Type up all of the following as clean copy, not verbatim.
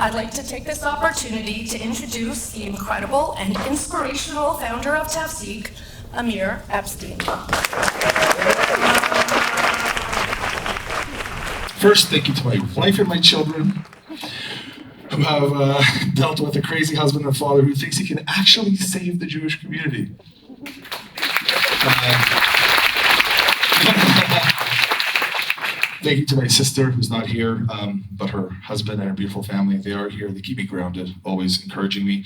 I'd like to take this opportunity to introduce the incredible and inspirational founder of Tafsik, Amir Epstein. First, thank you to my wife and my children, who have dealt with a crazy husband and father who thinks he can actually save the Jewish community. Thank you to my sister, who's not here, but her husband and her beautiful family. They are here. They keep me grounded, always encouraging me.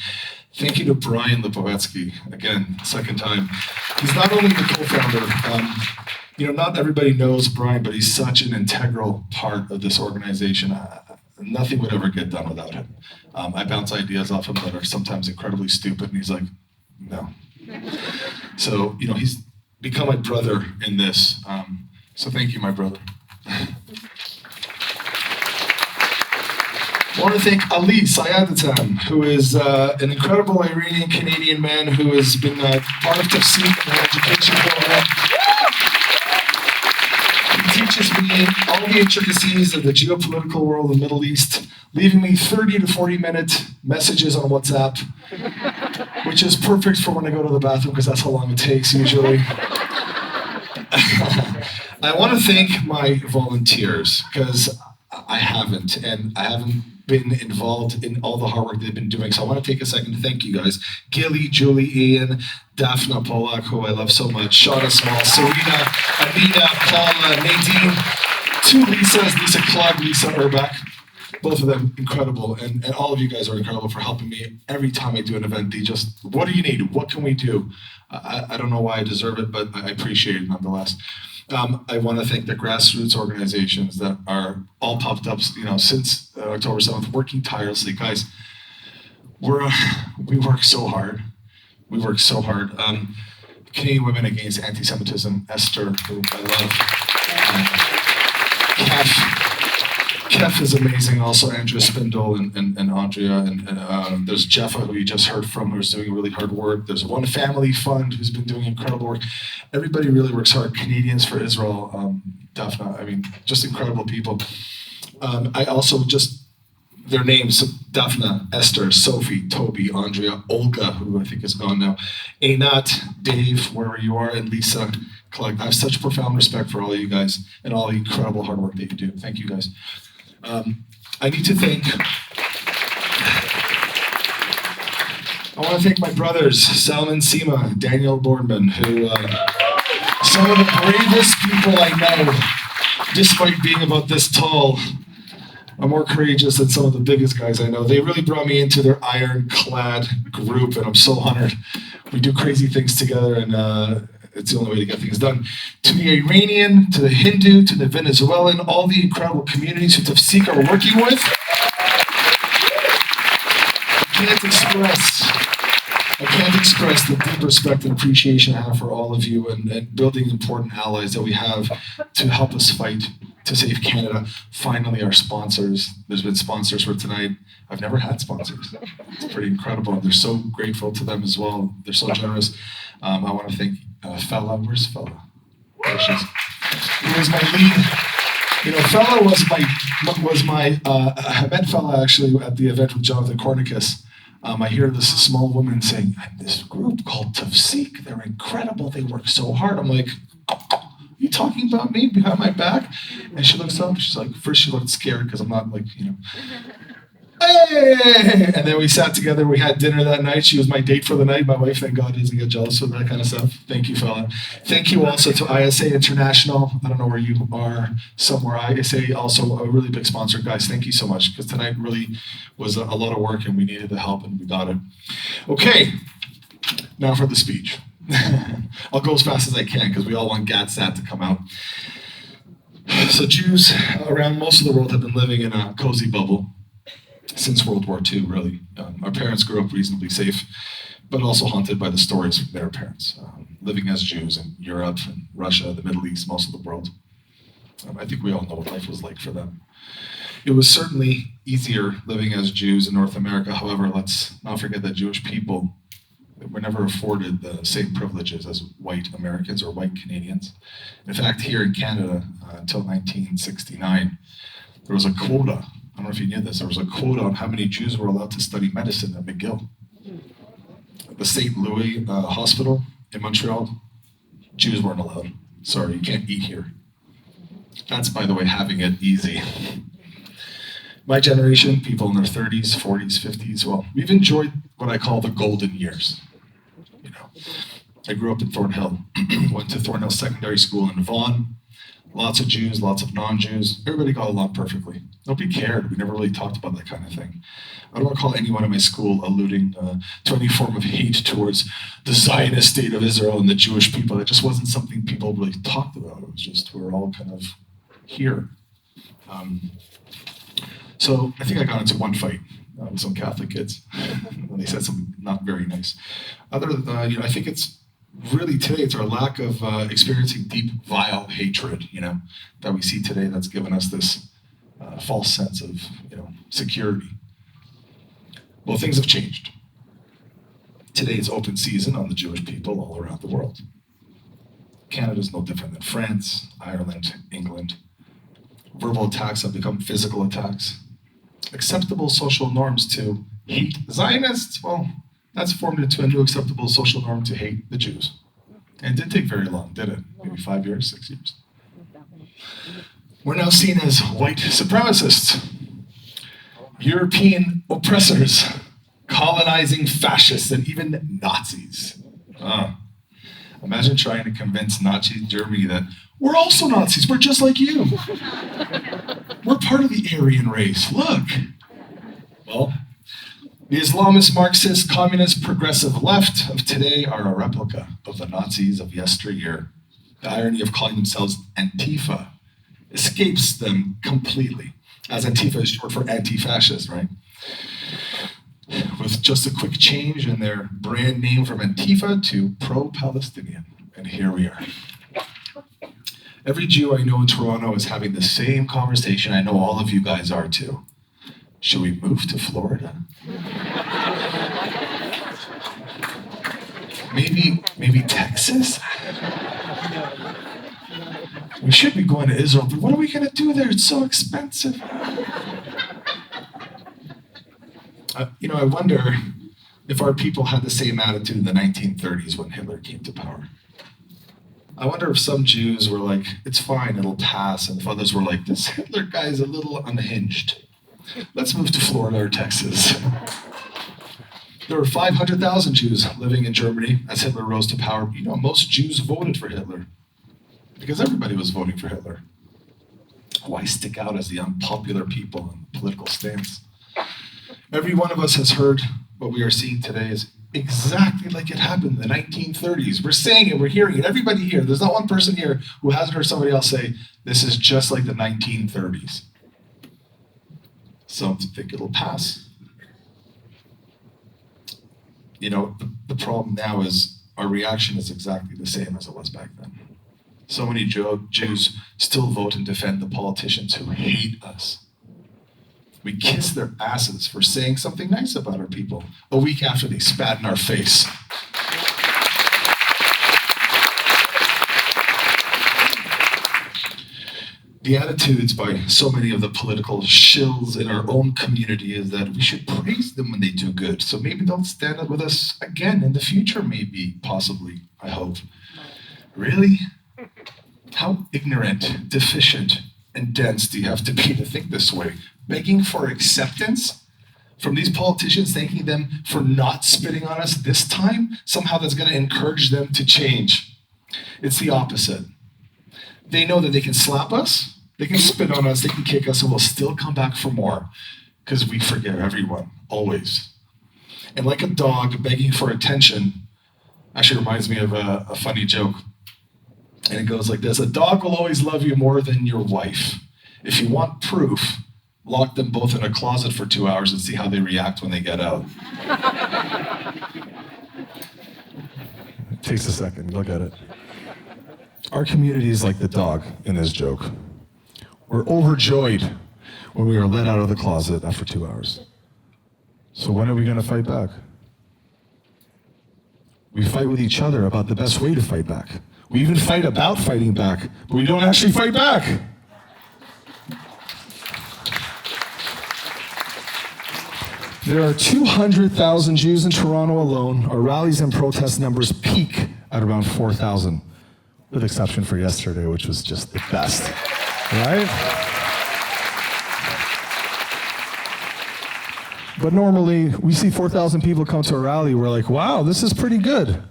Thank you to Brian Lipovetsky, again, second time. He's not only the co-founder, not everybody knows Brian, but he's such an integral part of this organization. Nothing would ever get done without him. I bounce ideas off him that are sometimes incredibly stupid, and he's like, no. So, he's become my brother in this. So thank you, my brother. I want to thank Ali Saad, who is an incredible Iranian-Canadian man who has been part of Tafsik, an education program. He teaches me all the intricacies of the geopolitical world of the Middle East, leaving me 30 to 40-minute messages on WhatsApp, which is perfect for when I go to the bathroom because that's how long it takes usually. I want to thank my volunteers because I haven't been involved in all the hard work they've been doing. So I want to take a second to thank you guys. Gilly, Julie, Ian, Daphne Polak, who I love so much, Shauna Small, Serena, Anita, Paula, Nadine, two Lisas, Lisa Klug, Lisa Urbach. Both of them incredible, and all of you guys are incredible for helping me every time I do an event. They just, what do you need? What can we do? I don't know why I deserve it, but I appreciate it nonetheless. I want to thank the grassroots organizations that are all popped up, since October 7th, working tirelessly. Guys, we work so hard. We work so hard. Canadian Women Against Anti-Semitism, Esther, who I love. Kef is amazing, also Andrea Spindle and Andrea, and there's Jeffa, who you just heard from, who's doing really hard work. There's One Family Fund, who's been doing incredible work. Everybody really works hard. Canadians for Israel, Daphne, just incredible people. I also their names, Daphne, Esther, Sophie, Toby, Andrea, Olga, who I think is gone now, Einat, Dave, wherever you are, and Lisa Klug. I have such profound respect for all of you guys and all the incredible hard work that you do. Thank you, guys. I need to thank, I want to thank my brothers, Salman Seema, Daniel Boardman, who, some of the bravest people I know, despite being about this tall, are more courageous than some of the biggest guys I know. They really brought me into their ironclad group, and I'm so honored. We do crazy things together, and it's the only way to get things done. To the Iranian, to the Hindu, to the Venezuelan, all the incredible communities who Tafsik are working with. I can't express the deep respect and appreciation I have for all of you and building important allies that we have to help us fight to save Canada. Finally, our sponsors. There's been sponsors for tonight. I've never had sponsors. It's pretty incredible. They're so grateful to them as well. They're so generous. I want to thank Fella. Where's Fella? There she is. He was my lead. Fella was my. I met Fella actually at the event with Jonathan Cornicus. I hear this small woman saying, "I'm this group called Tafsik. They're incredible. They work so hard." I'm like, you talking about me behind my back? And she looks up, she's like, first she looked scared because I'm not like, hey! And then we sat together, we had dinner that night. She was my date for the night. My wife, thank God, doesn't get jealous of that kind of stuff. Thank you, fella. Thank you also to ISA International. I don't know where you are, somewhere. ISA, also a really big sponsor. Guys, thank you so much, because tonight really was a lot of work and we needed the help and we got it. Okay, now for the speech. I'll go as fast as I can because we all want Gad Saad to come out. So Jews around most of the world have been living in a cozy bubble since World War II, really. Our parents grew up reasonably safe, but also haunted by the stories from their parents, living as Jews in Europe and Russia, the Middle East, most of the world. I think we all know what life was like for them. It was certainly easier living as Jews in North America. However, let's not forget that Jewish people were never afforded the same privileges as white Americans or white Canadians. In fact, here in Canada, until 1969, there was a quota I don't know if you knew this, there was a quote on how many Jews were allowed to study medicine at McGill. The St. Louis Hospital in Montreal, Jews weren't allowed. Sorry, you can't eat here. That's, by the way, having it easy. My generation, people in their 30s, 40s, 50s, well, we've enjoyed what I call the golden years. You know, I grew up in Thornhill, went to Thornhill Secondary School in Vaughan. Lots of Jews, lots of non-Jews. Everybody got along perfectly. Nobody cared. We never really talked about that kind of thing. I don't recall anyone in my school alluding to any form of hate towards the Zionist state of Israel and the Jewish people. It just wasn't something people really talked about. It was just, we were all kind of here. So I think I got into one fight with some Catholic kids when they said something not very nice. I think it's really today, it's our lack of experiencing deep, vile hatred, that we see today that's given us this false sense of, security. Well, things have changed. Today is open season on the Jewish people all around the world. Canada's no different than France, Ireland, England. Verbal attacks have become physical attacks. Acceptable social norms to hate Zionists, well, that's formed into a new acceptable social norm to hate the Jews. And it didn't take very long, did it? Maybe 5 years, 6 years. We're now seen as white supremacists, European oppressors, colonizing fascists, and even Nazis. Imagine trying to convince Nazi Germany that we're also Nazis, we're just like you. We're part of the Aryan race, look. Well, the Islamist, Marxist, communist, progressive left of today are a replica of the Nazis of yesteryear. The irony of calling themselves Antifa escapes them completely, as Antifa is short for anti-fascist, right? With just a quick change in their brand name from Antifa to pro-Palestinian. And here we are. Every Jew I know in Toronto is having the same conversation. I know all of you guys are too. Should we move to Florida? Maybe Texas? We should be going to Israel, but what are we going to do there? It's so expensive. I wonder if our people had the same attitude in the 1930s when Hitler came to power. I wonder if some Jews were like, it's fine, it'll pass, and if others were like, this Hitler guy's a little unhinged. Let's move to Florida or Texas. There were 500,000 Jews living in Germany as Hitler rose to power. Most Jews voted for Hitler because everybody was voting for Hitler. Why stick out as the unpopular people in political stance? Every one of us has heard what we are seeing today is exactly like it happened in the 1930s. We're saying it, we're hearing it. Everybody here, there's not one person here who hasn't heard somebody else say, this is just like the 1930s. Some think it'll pass. The problem now is our reaction is exactly the same as it was back then. So many Jews still vote and defend the politicians who hate us. We kiss their asses for saying something nice about our people a week after they spat in our face. The attitudes by so many of the political shills in our own community is that we should praise them when they do good. So maybe they'll stand up with us again in the future, maybe, possibly, I hope. Really? How ignorant, deficient, and dense do you have to be to think this way? Begging for acceptance from these politicians, thanking them for not spitting on us this time? Somehow that's going to encourage them to change. It's the opposite. They know that they can slap us, they can spit on us, they can kick us, and we'll still come back for more because we forgive everyone, always. And like a dog begging for attention, actually reminds me of a funny joke. And it goes like this: a dog will always love you more than your wife. If you want proof, lock them both in a closet for 2 hours and see how they react when they get out. It takes a second, look at it. Our community is like the dog in this joke. We're overjoyed when we are let out of the closet after 2 hours. So when are we going to fight back? We fight with each other about the best way to fight back. We even fight about fighting back, but we don't actually fight back. There are 200,000 Jews in Toronto alone. Our rallies and protest numbers peak at around 4,000, with exception for yesterday, which was just the best, right? But normally, we see 4,000 people come to a rally, we're like, wow, this is pretty good.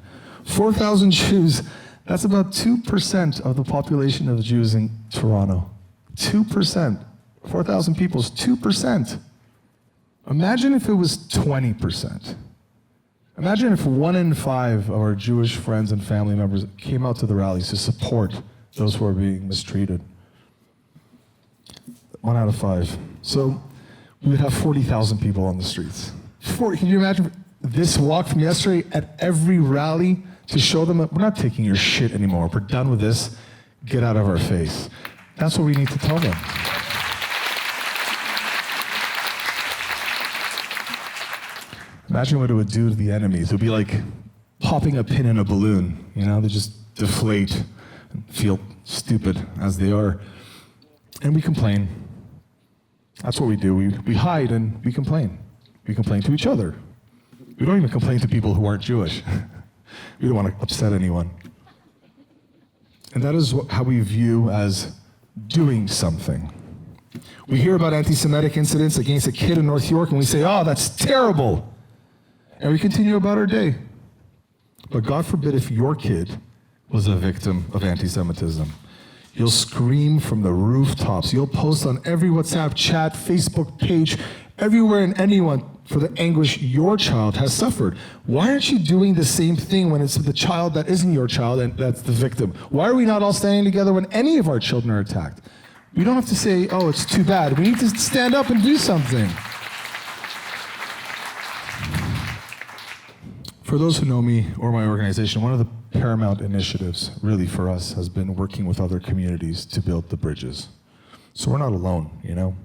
4,000 Jews, that's about 2% of the population of Jews in Toronto. 2%. 4,000 people is 2%. Imagine if it was 20%. Imagine if 1 in 5 of our Jewish friends and family members came out to the rallies to support those who are being mistreated. 1 out of 5. So we would have 40,000 people on the streets. Can you imagine this walk from yesterday at every rally to show them that we're not taking your shit anymore. We're done with this. Get out of our face. That's what we need to tell them. Imagine what it would do to the enemies. It would be like popping a pin in a balloon. You know, they just deflate and feel stupid as they are. And we complain. That's what we do. We hide and we complain. We complain to each other. We don't even complain to people who aren't Jewish. We don't want to upset anyone. And that is how we view as doing something. We hear about anti-Semitic incidents against a kid in North York and we say, oh, that's terrible. And we continue about our day. But God forbid if your kid was a victim of anti-Semitism. You'll scream from the rooftops. You'll post on every WhatsApp chat, Facebook page, everywhere and anyone for the anguish your child has suffered. Why aren't you doing the same thing when it's the child that isn't your child and that's the victim? Why are we not all standing together when any of our children are attacked? We don't have to say, oh, it's too bad. We need to stand up and do something. For those who know me or my organization, one of the paramount initiatives really for us has been working with other communities to build the bridges. So we're not alone, you know.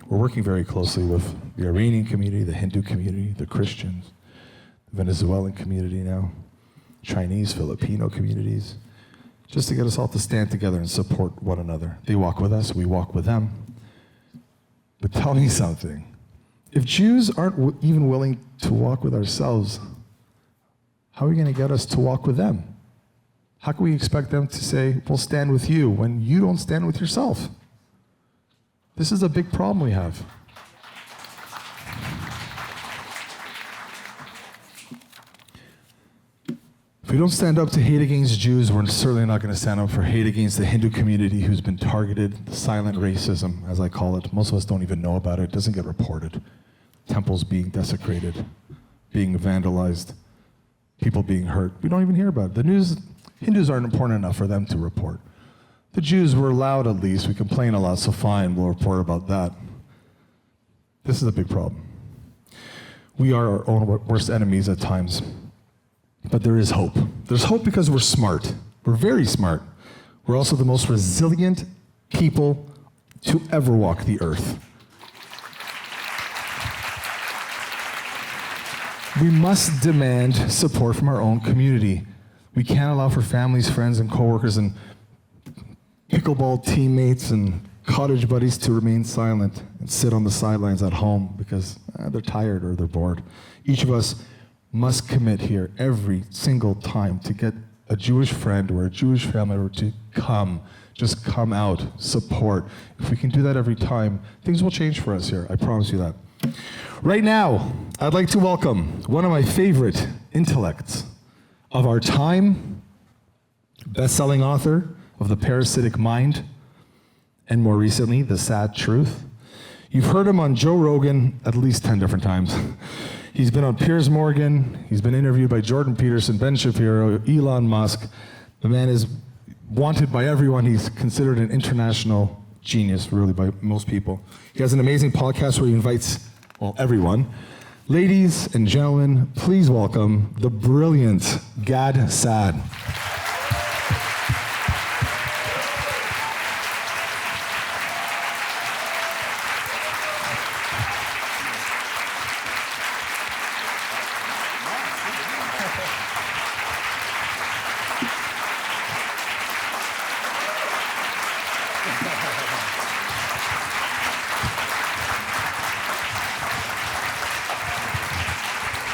We're working very closely with the Iranian community, the Hindu community, the Christians, the Venezuelan community now, Chinese, Filipino communities, just to get us all to stand together and support one another. They walk with us, we walk with them. But tell me something. If Jews aren't even willing to walk with ourselves, how are we going to get us to walk with them? How can we expect them to say, we'll stand with you when you don't stand with yourself? This is a big problem we have. If we don't stand up to hate against Jews, we're certainly not going to stand up for hate against the Hindu community who's been targeted, the silent racism, as I call it. Most of us don't even know about it. It doesn't get reported. Temples being desecrated, being vandalized, people being hurt. We don't even hear about it. The news, Hindus aren't important enough for them to report. The Jews were loud at least. We complain a lot, so fine, we'll report about that. This is a big problem. We are our own worst enemies at times. But there is hope. There's hope because we're smart. We're very smart. We're also the most resilient people to ever walk the earth. We must demand support from our own community. We can't allow for families, friends, and coworkers and pickleball teammates and cottage buddies to remain silent and sit on the sidelines at home because they're tired or they're bored. Each of us must commit here every single time to get a Jewish friend or a Jewish family member to just come out, support. If we can do that every time, things will change for us here. I promise you that. Right now, I'd like to welcome one of my favorite intellects of our time, best-selling author of The Parasitic Mind, and more recently, The Saad Truth. You've heard him on Joe Rogan at least 10 different times. He's been on Piers Morgan. He's been interviewed by Jordan Peterson, Ben Shapiro, Elon Musk. The man is wanted by everyone. He's considered an international genius, really, by most people. He has an amazing podcast where he invites, well, everyone. Ladies and gentlemen, please welcome the brilliant Gad Saad.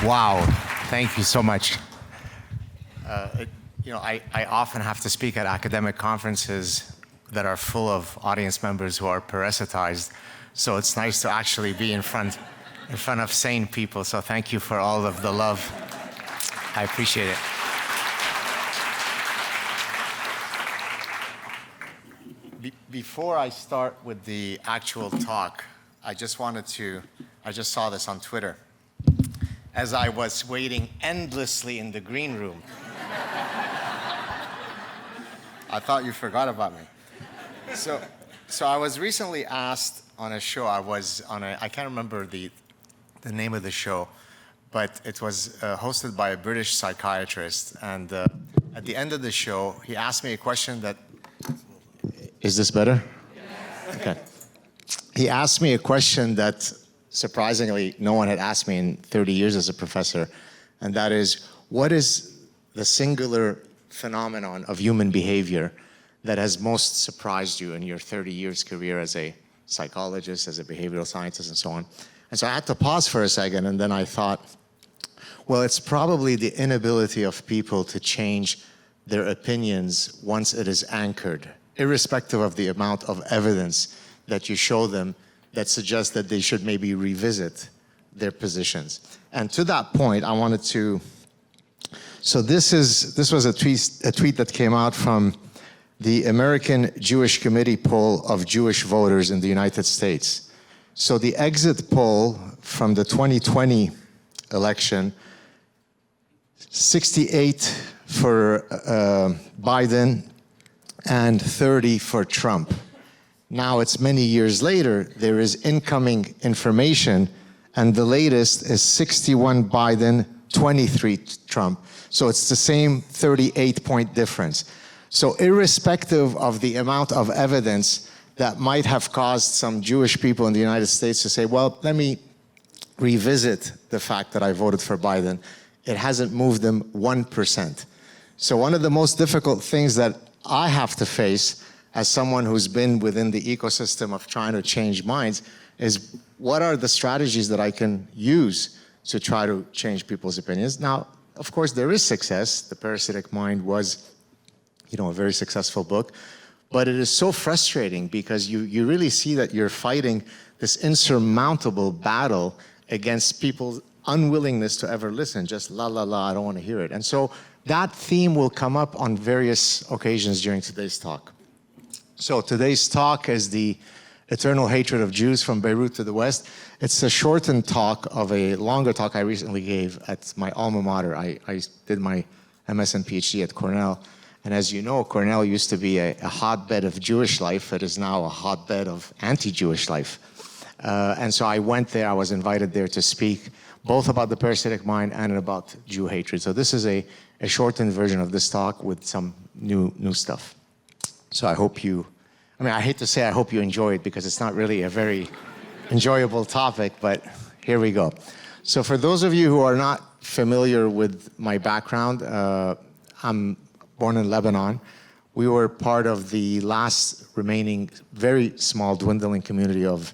Wow, thank you so much. I often have to speak at academic conferences that are full of audience members who are parasitized, so it's nice to actually be in front of sane people, so thank you for all of the love. I appreciate it. Before I start with the actual talk, I just saw this on Twitter. As I was waiting endlessly in the green room. I thought you forgot about me. So I was recently asked on a show, I can't remember the name of the show, but it was hosted by a British psychiatrist. And at the end of the show, he asked me a question that, is this better? Yes. Okay. He asked me a question that surprisingly no one had asked me in 30 years as a professor, and that is, what is the singular phenomenon of human behavior that has most surprised you in your 30 years career as a psychologist, as a behavioral scientist, and so on? And so I had to pause for a second, and then I thought, well, it's probably the inability of people to change their opinions once it is anchored, irrespective of the amount of evidence that you show them that suggests that they should maybe revisit their positions. And to that point, I wanted to, so this was a tweet that came out from the American Jewish Committee poll of Jewish voters in the United States. So the exit poll from the 2020 election, 68 for Biden and 30 for Trump. Now it's many years later, there is incoming information, and the latest is 61 Biden, 23 Trump. So it's the same 38-point difference. So irrespective of the amount of evidence that might have caused some Jewish people in the United States to say, well, let me revisit the fact that I voted for Biden, it hasn't moved them 1%. So one of the most difficult things that I have to face as someone who's been within the ecosystem of trying to change minds is, what are the strategies that I can use to try to change people's opinions? Now, of course, there is success. The Parasitic Mind was, a very successful book, but it is so frustrating because you really see that you're fighting this insurmountable battle against people's unwillingness to ever listen, just la, la, la, I don't want to hear it. And so that theme will come up on various occasions during today's talk. So today's talk is the eternal hatred of Jews from Beirut to the West. It's a shortened talk of a longer talk I recently gave at my alma mater. I did my MS and PhD at Cornell. And as you know, Cornell used to be a hotbed of Jewish life. It is now a hotbed of anti-Jewish life. And so I went there, I was invited there to speak both about the Parasitic Mind and about Jew hatred. So this is a shortened version of this talk with some new stuff. So I hope I hate to say I hope you enjoy it because it's not really a very enjoyable topic, but here we go. So for those of you who are not familiar with my background, I'm born in Lebanon. We were part of the last remaining very small dwindling community of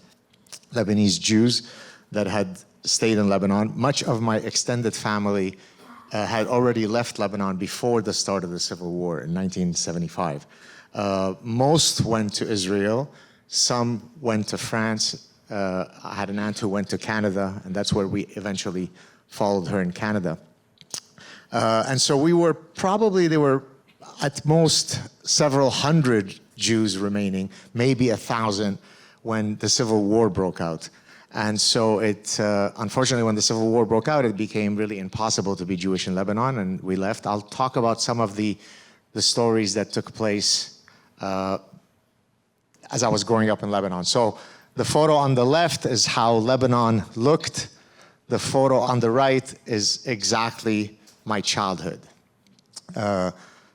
Lebanese Jews that had stayed in Lebanon. Much of my extended family had already left Lebanon before the start of the Civil War in 1975. Most went to Israel, some went to France. I had an aunt who went to Canada, and that's where we eventually followed her in Canada. And so there were at most several hundred Jews remaining, maybe 1,000 when the Civil War broke out. And so unfortunately, when the Civil War broke out, it became really impossible to be Jewish in Lebanon, and we left. I'll talk about some of the stories that took place as I was growing up in Lebanon. So the photo on the left is how Lebanon looked. The photo on the right is exactly my childhood.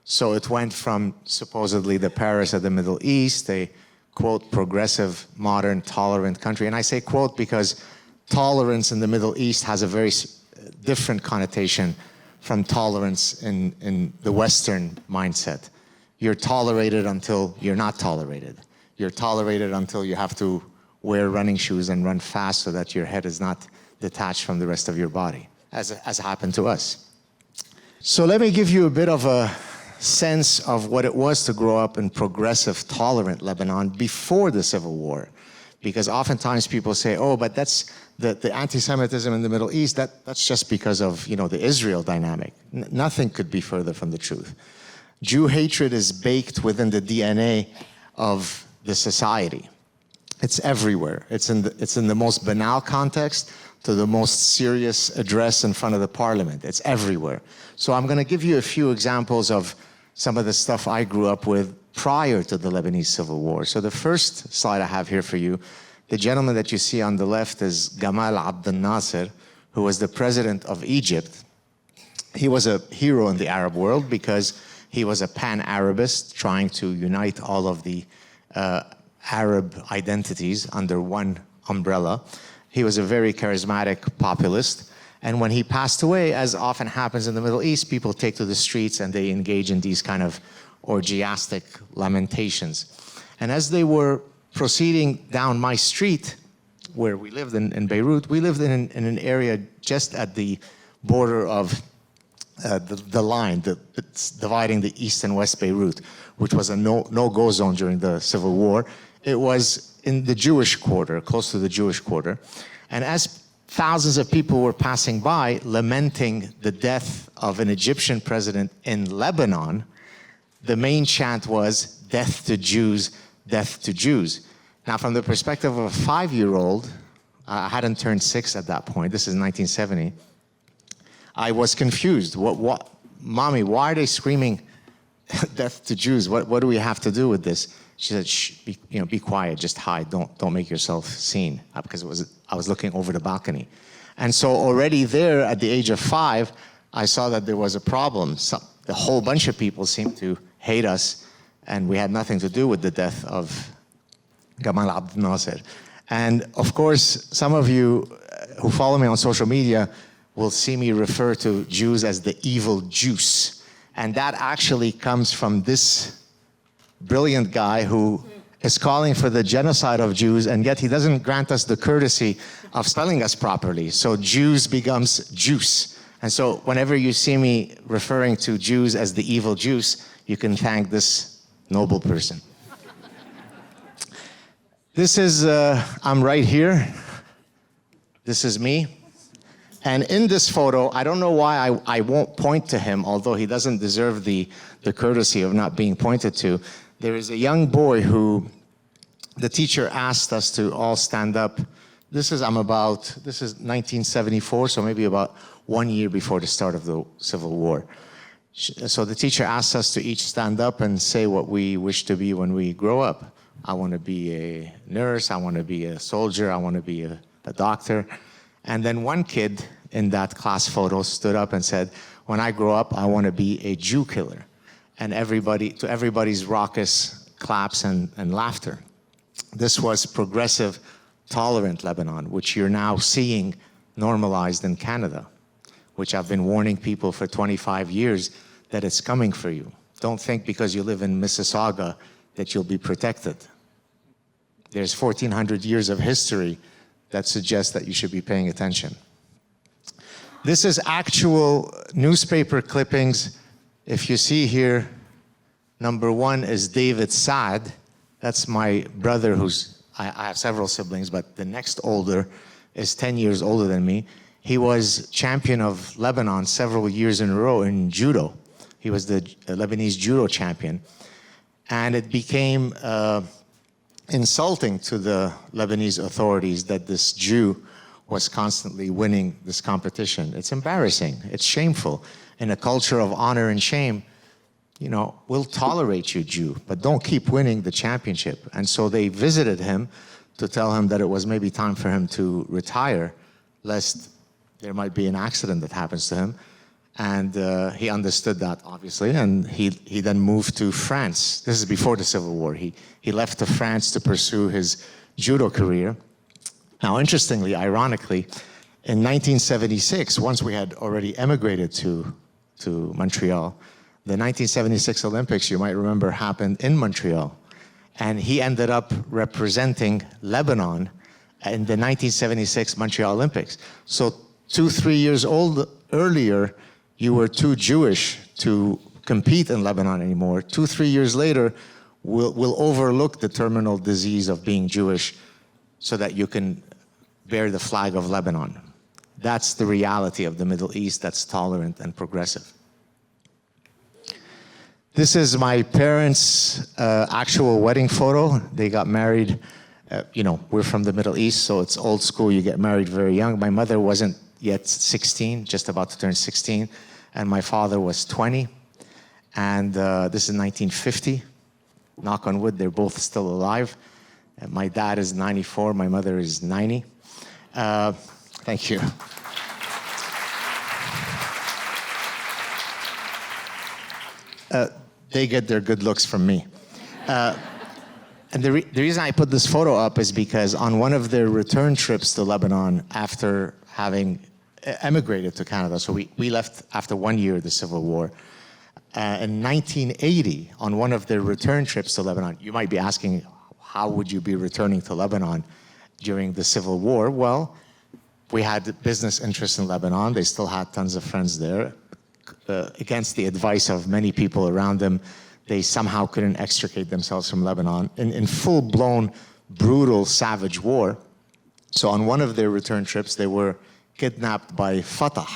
So it went from supposedly the Paris of the Middle East, a, quote, progressive, modern, tolerant country. And I say quote because tolerance in the Middle East has a very different connotation from tolerance in the Western mindset. You're tolerated until you're not tolerated. You're tolerated until you have to wear running shoes and run fast so that your head is not detached from the rest of your body. as happened to us. So let me give you a bit of a sense of what it was to grow up in progressive, tolerant Lebanon before the Civil War. Because oftentimes people say, oh, but that's the anti-Semitism in the Middle East, that's just because of, you know, the Israel dynamic. Nothing could be further from the truth. Jew hatred is baked within the DNA of the society. It's everywhere. It's in the most banal context to the most serious address in front of the parliament. It's everywhere. So I'm going to give you a few examples of some of the stuff I grew up with prior to the Lebanese Civil War. So the first slide I have here for you, the gentleman that you see on the left is Gamal Abdel Nasser, who was the president of Egypt. He was a hero in the Arab world because he was a pan-Arabist trying to unite all of the Arab identities under one umbrella. He was a very charismatic populist. And when he passed away, as often happens in the Middle East, people take to the streets and they engage in these kind of orgiastic lamentations. And as they were proceeding down my street, where we lived in Beirut, we lived in an area just at the border of the line that's dividing the east and west Beirut, which was a no-go zone during the Civil War. It was in the Jewish quarter, close to the Jewish quarter. And as thousands of people were passing by lamenting the death of an Egyptian president in Lebanon, the main chant was, "Death to Jews, death to Jews." Now, from the perspective of a 5-year-old, I hadn't turned 6 at that point, this is 1970, I was confused. Mommy, why are they screaming death to Jews? What do we have to do with this? She said, shh, be quiet, just hide, don't make yourself seen, because I was looking over the balcony. And so already there, at the age of 5, I saw that there was a problem. A whole bunch of people seemed to hate us, and we had nothing to do with the death of Gamal Abdel Nasser. And of course, some of you who follow me on social media will see me refer to Jews as the evil juice. And that actually comes from this brilliant guy who is calling for the genocide of Jews, and yet he doesn't grant us the courtesy of spelling us properly. So Jews becomes juice. And so whenever you see me referring to Jews as the evil juice, you can thank this noble person. This is, I'm right here. This is me. And in this photo, I don't know why I won't point to him, although he doesn't deserve the courtesy of not being pointed to. There is a young boy who the teacher asked us to all stand up. This is 1974, so maybe about 1 year before the start of the Civil War. So the teacher asked us to each stand up and say what we wish to be when we grow up. I want to be a nurse, I want to be a soldier, I want to be a doctor. And then one kid in that class photo stood up and said, when I grow up, I want to be a Jew killer. And everybody's raucous claps and laughter. This was progressive, tolerant Lebanon, which you're now seeing normalized in Canada, which I've been warning people for 25 years that it's coming for you. Don't think because you live in Mississauga that you'll be protected. There's 1,400 years of history that suggests that you should be paying attention. This is actual newspaper clippings. If you see here, number 1 is David Saad. That's my brother I have several siblings, but the next older is 10 years older than me. He was champion of Lebanon several years in a row in judo. He was the Lebanese judo champion. And it became insulting to the Lebanese authorities that this Jew was constantly winning this competition. It's embarrassing, it's shameful. In a culture of honor and shame, you know, we'll tolerate you, Jew, but don't keep winning the championship. And so they visited him to tell him that it was maybe time for him to retire, lest there might be an accident that happens to him. And he understood that, obviously, and he then moved to France. This is before the Civil War. He left to France to pursue his judo career. Now, interestingly, ironically, in 1976, once we had already emigrated to Montreal, the 1976 Olympics, you might remember, happened in Montreal. And he ended up representing Lebanon in the 1976 Montreal Olympics. So 3 years old earlier, you were too Jewish to compete in Lebanon anymore. 2, 3 years later, we'll overlook the terminal disease of being Jewish so that you can bear the flag of Lebanon. That's the reality of the Middle East that's tolerant and progressive. This is my parents' actual wedding photo. They got married. We're from the Middle East, so it's old school. You get married very young. My mother wasn't yet 16, just about to turn 16, and my father was 20. And this is 1950. Knock on wood, they're both still alive. And my dad is 94, my mother is 90. Thank you. They get their good looks from me. And the reason I put this photo up is because on one of their return trips to Lebanon after having emigrated to Canada, so we left after 1 year of the Civil War. In 1980, on one of their return trips to Lebanon, you might be asking, how would you be returning to Lebanon during the Civil War? Well, we had business interests in Lebanon. They still had tons of friends there. Against the advice of many people around them, they somehow couldn't extricate themselves from Lebanon in full-blown, brutal, savage war. So on one of their return trips, they were kidnapped by Fatah,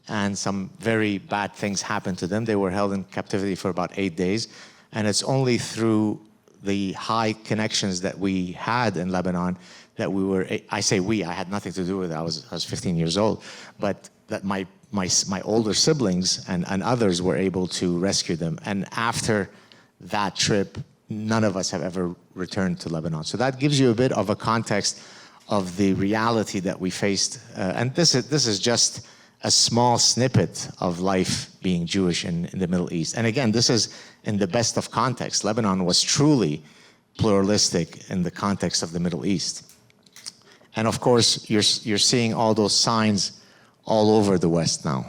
and some very bad things happened to them. They were held in captivity for about 8 days, and it's only through the high connections that we had in Lebanon that we were, I say we, I had nothing to do with it, I was 15 years old, but that my older siblings and others were able to rescue them. And after that trip, none of us have ever returned to Lebanon. So that gives you a bit of a context of the reality that we faced. And this is just a small snippet of life being Jewish in the Middle East. And again, this is in the best of context. Lebanon was truly pluralistic in the context of the Middle East. And of course, you're seeing all those signs all over the West now.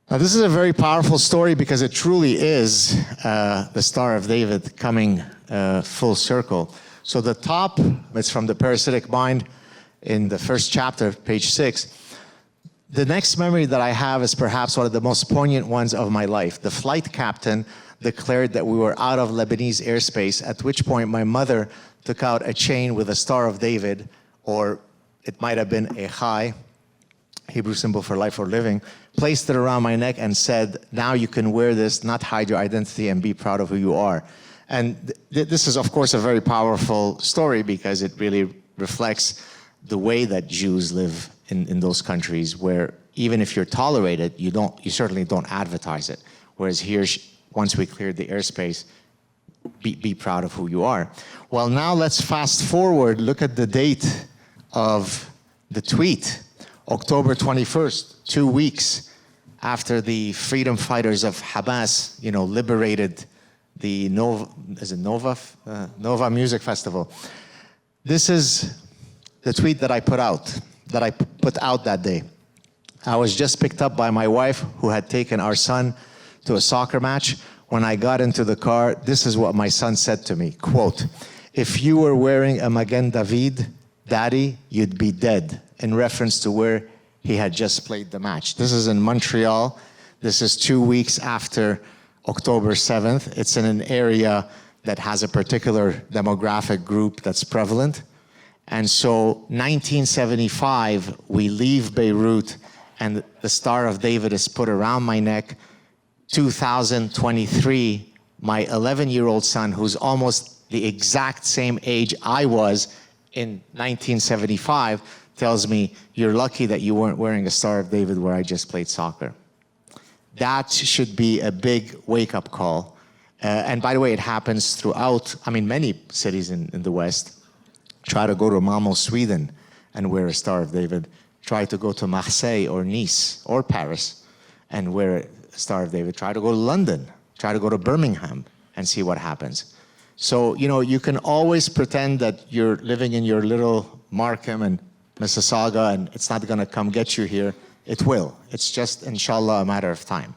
Now, this is a very powerful story because it truly is the Star of David coming full circle. So the top, it's from the Parasitic Mind in the first chapter, page 6. The next memory that I have is perhaps one of the most poignant ones of my life. The flight captain declared that we were out of Lebanese airspace, at which point my mother took out a chain with a Star of David, or it might have been a chai, Hebrew symbol for life or living, placed it around my neck and said, now you can wear this, not hide your identity, and be proud of who you are. And this is, of course, a very powerful story because it really reflects the way that Jews live in those countries, where even if you're tolerated, you certainly don't advertise it. Whereas here, once we cleared the airspace, be proud of who you are. Well, now let's fast forward, look at the date of the tweet. October 21st, 2 weeks after the freedom fighters of Hamas, liberated the Nova Music Festival. This is the tweet that I put out that day. I was just picked up by my wife, who had taken our son to a soccer match. When I got into the car, this is what my son said to me, quote, "If you were wearing a Magen David, Daddy, you'd be dead," in reference to where he had just played the match. This is in Montreal. This is 2 weeks after October 7th. It's in an area that has a particular demographic group that's prevalent. And so 1975, we leave Beirut and the Star of David is put around my neck. 2023, my 11-year-old son, who's almost the exact same age I was in 1975, tells me, "You're lucky that you weren't wearing a Star of David where I just played soccer." That should be a big wake-up call. And by the way, it happens throughout, many cities in the West. Try to go to Malmö, Sweden, and wear a Star of David. Try to go to Marseille or Nice or Paris and wear a Star of David. Try to go to London. Try to go to Birmingham and see what happens. So, you can always pretend that you're living in your little Markham and Mississauga and it's not going to come get you here. It will. It's just, inshallah, a matter of time.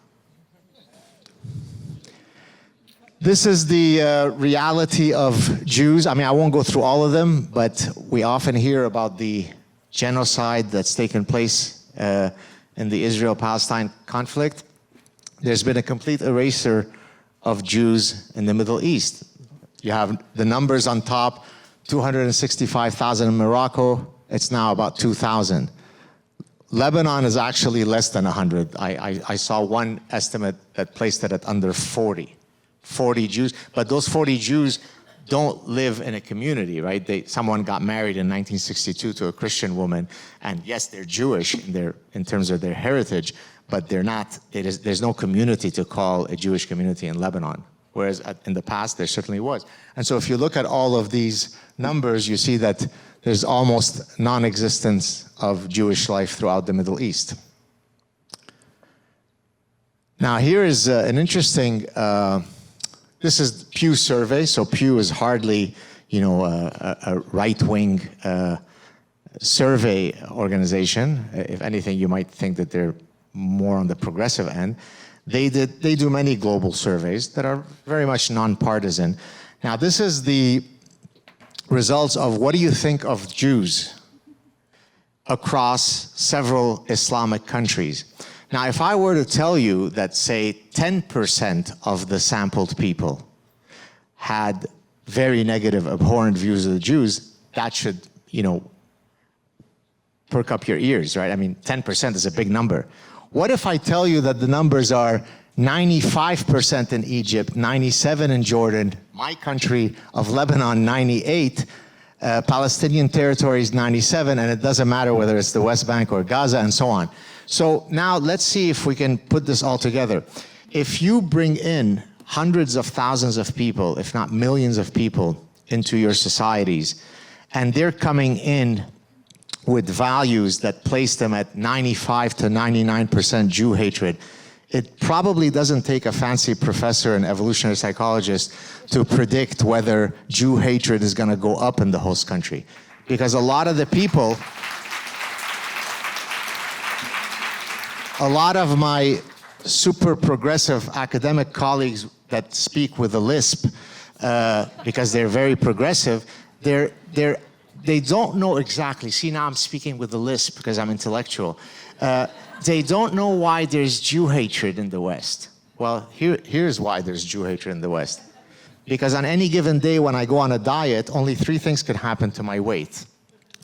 This is the reality of Jews. I won't go through all of them, but we often hear about the genocide that's taken place in the Israel-Palestine conflict, there's been a complete erasure of Jews in the Middle East. You have the numbers on top, 265,000 in Morocco, it's now about 2,000. Lebanon is actually less than 100. I saw one estimate that placed it at under 40 Jews, but those 40 Jews don't live in a community, right? Someone got married in 1962 to a Christian woman, and yes, they're Jewish in terms of their heritage, but they're not, there's no community to call a Jewish community in Lebanon, whereas in the past there certainly was. And so if you look at all of these numbers, you see that there's almost non-existence of Jewish life throughout the Middle East. Now here is an interesting, this is Pew survey, so Pew is hardly, a right-wing survey organization. If anything, you might think that they're more on the progressive end. They do many global surveys that are very much nonpartisan. Now this is the results of what do you think of Jews across several Islamic countries. Now, if I were to tell you that, say, 10% of the sampled people had very negative, abhorrent views of the Jews, that should, perk up your ears, right? I mean, 10% is a big number. What if I tell you that the numbers are 95% in Egypt, 97% in Jordan, my country of Lebanon, 98%, Palestinian territories, 97%, and it doesn't matter whether it's the West Bank or Gaza and so on. So now let's see if we can put this all together. If you bring in hundreds of thousands of people, if not millions of people, into your societies, and they're coming in with values that place them at 95 to 99% Jew hatred, it probably doesn't take a fancy professor and evolutionary psychologist to predict whether Jew hatred is going to go up in the host country. Because a lot of the people, a lot of my super progressive academic colleagues that speak with a lisp, because they're very progressive, they don't know exactly. See, now I'm speaking with a lisp because I'm intellectual. They don't know why there's Jew hatred in the West. Well, here's why there's Jew hatred in the West. Because on any given day when I go on a diet, only 3 things could happen to my weight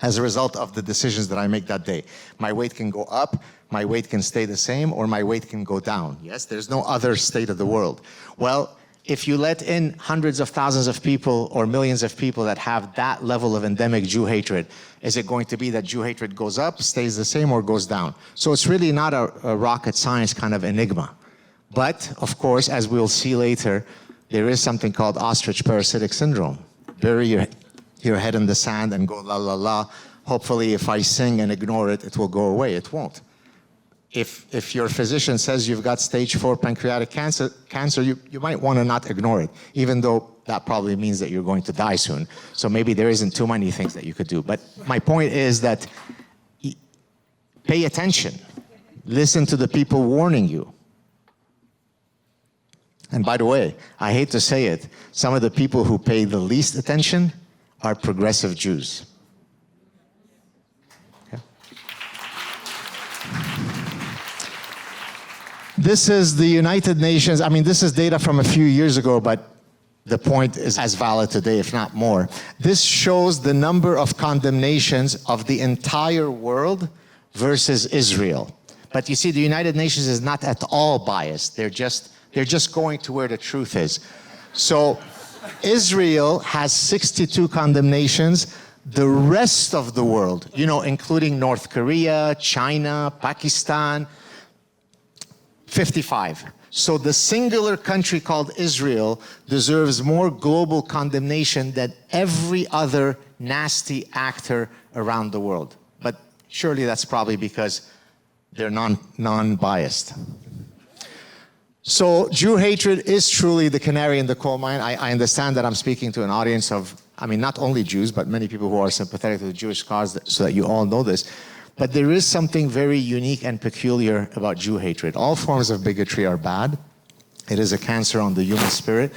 as a result of the decisions that I make that day. My weight can go up, my weight can stay the same, or my weight can go down. Yes, there's no other state of the world. Well, if you let in hundreds of thousands of people or millions of people that have that level of endemic Jew hatred, is it going to be that Jew hatred goes up, stays the same, or goes down? So it's really not a rocket science kind of enigma. But, of course, as we'll see later, there is something called ostrich parasitic syndrome. Bury your head in the sand and go la la la. Hopefully, if I sing and ignore it, it will go away. It won't. If your physician says you've got stage 4 pancreatic cancer, you might want to not ignore it, even though that probably means that you're going to die soon. So maybe there isn't too many things that you could do. But my point is that pay attention. Listen to the people warning you. And by the way, I hate to say it, some of the people who pay the least attention are progressive Jews. Okay. This is the United Nations. I mean, this is data from a few years ago, but the point is as valid today, if not more. This shows the number of condemnations of the entire world versus Israel. But you see, the United Nations is not at all biased. They're just going to where the truth is. So Israel has 62 condemnations. The rest of the world, including North Korea, China, Pakistan, 55. So the singular country called Israel deserves more global condemnation than every other nasty actor around the world. But surely that's probably because they're non-biased. So Jew hatred is truly the canary in the coal mine. I understand that I'm speaking to an audience of, not only Jews, but many people who are sympathetic to the Jewish cause, so that you all know this. But there is something very unique and peculiar about Jew hatred. All forms of bigotry are bad. It is a cancer on the human spirit.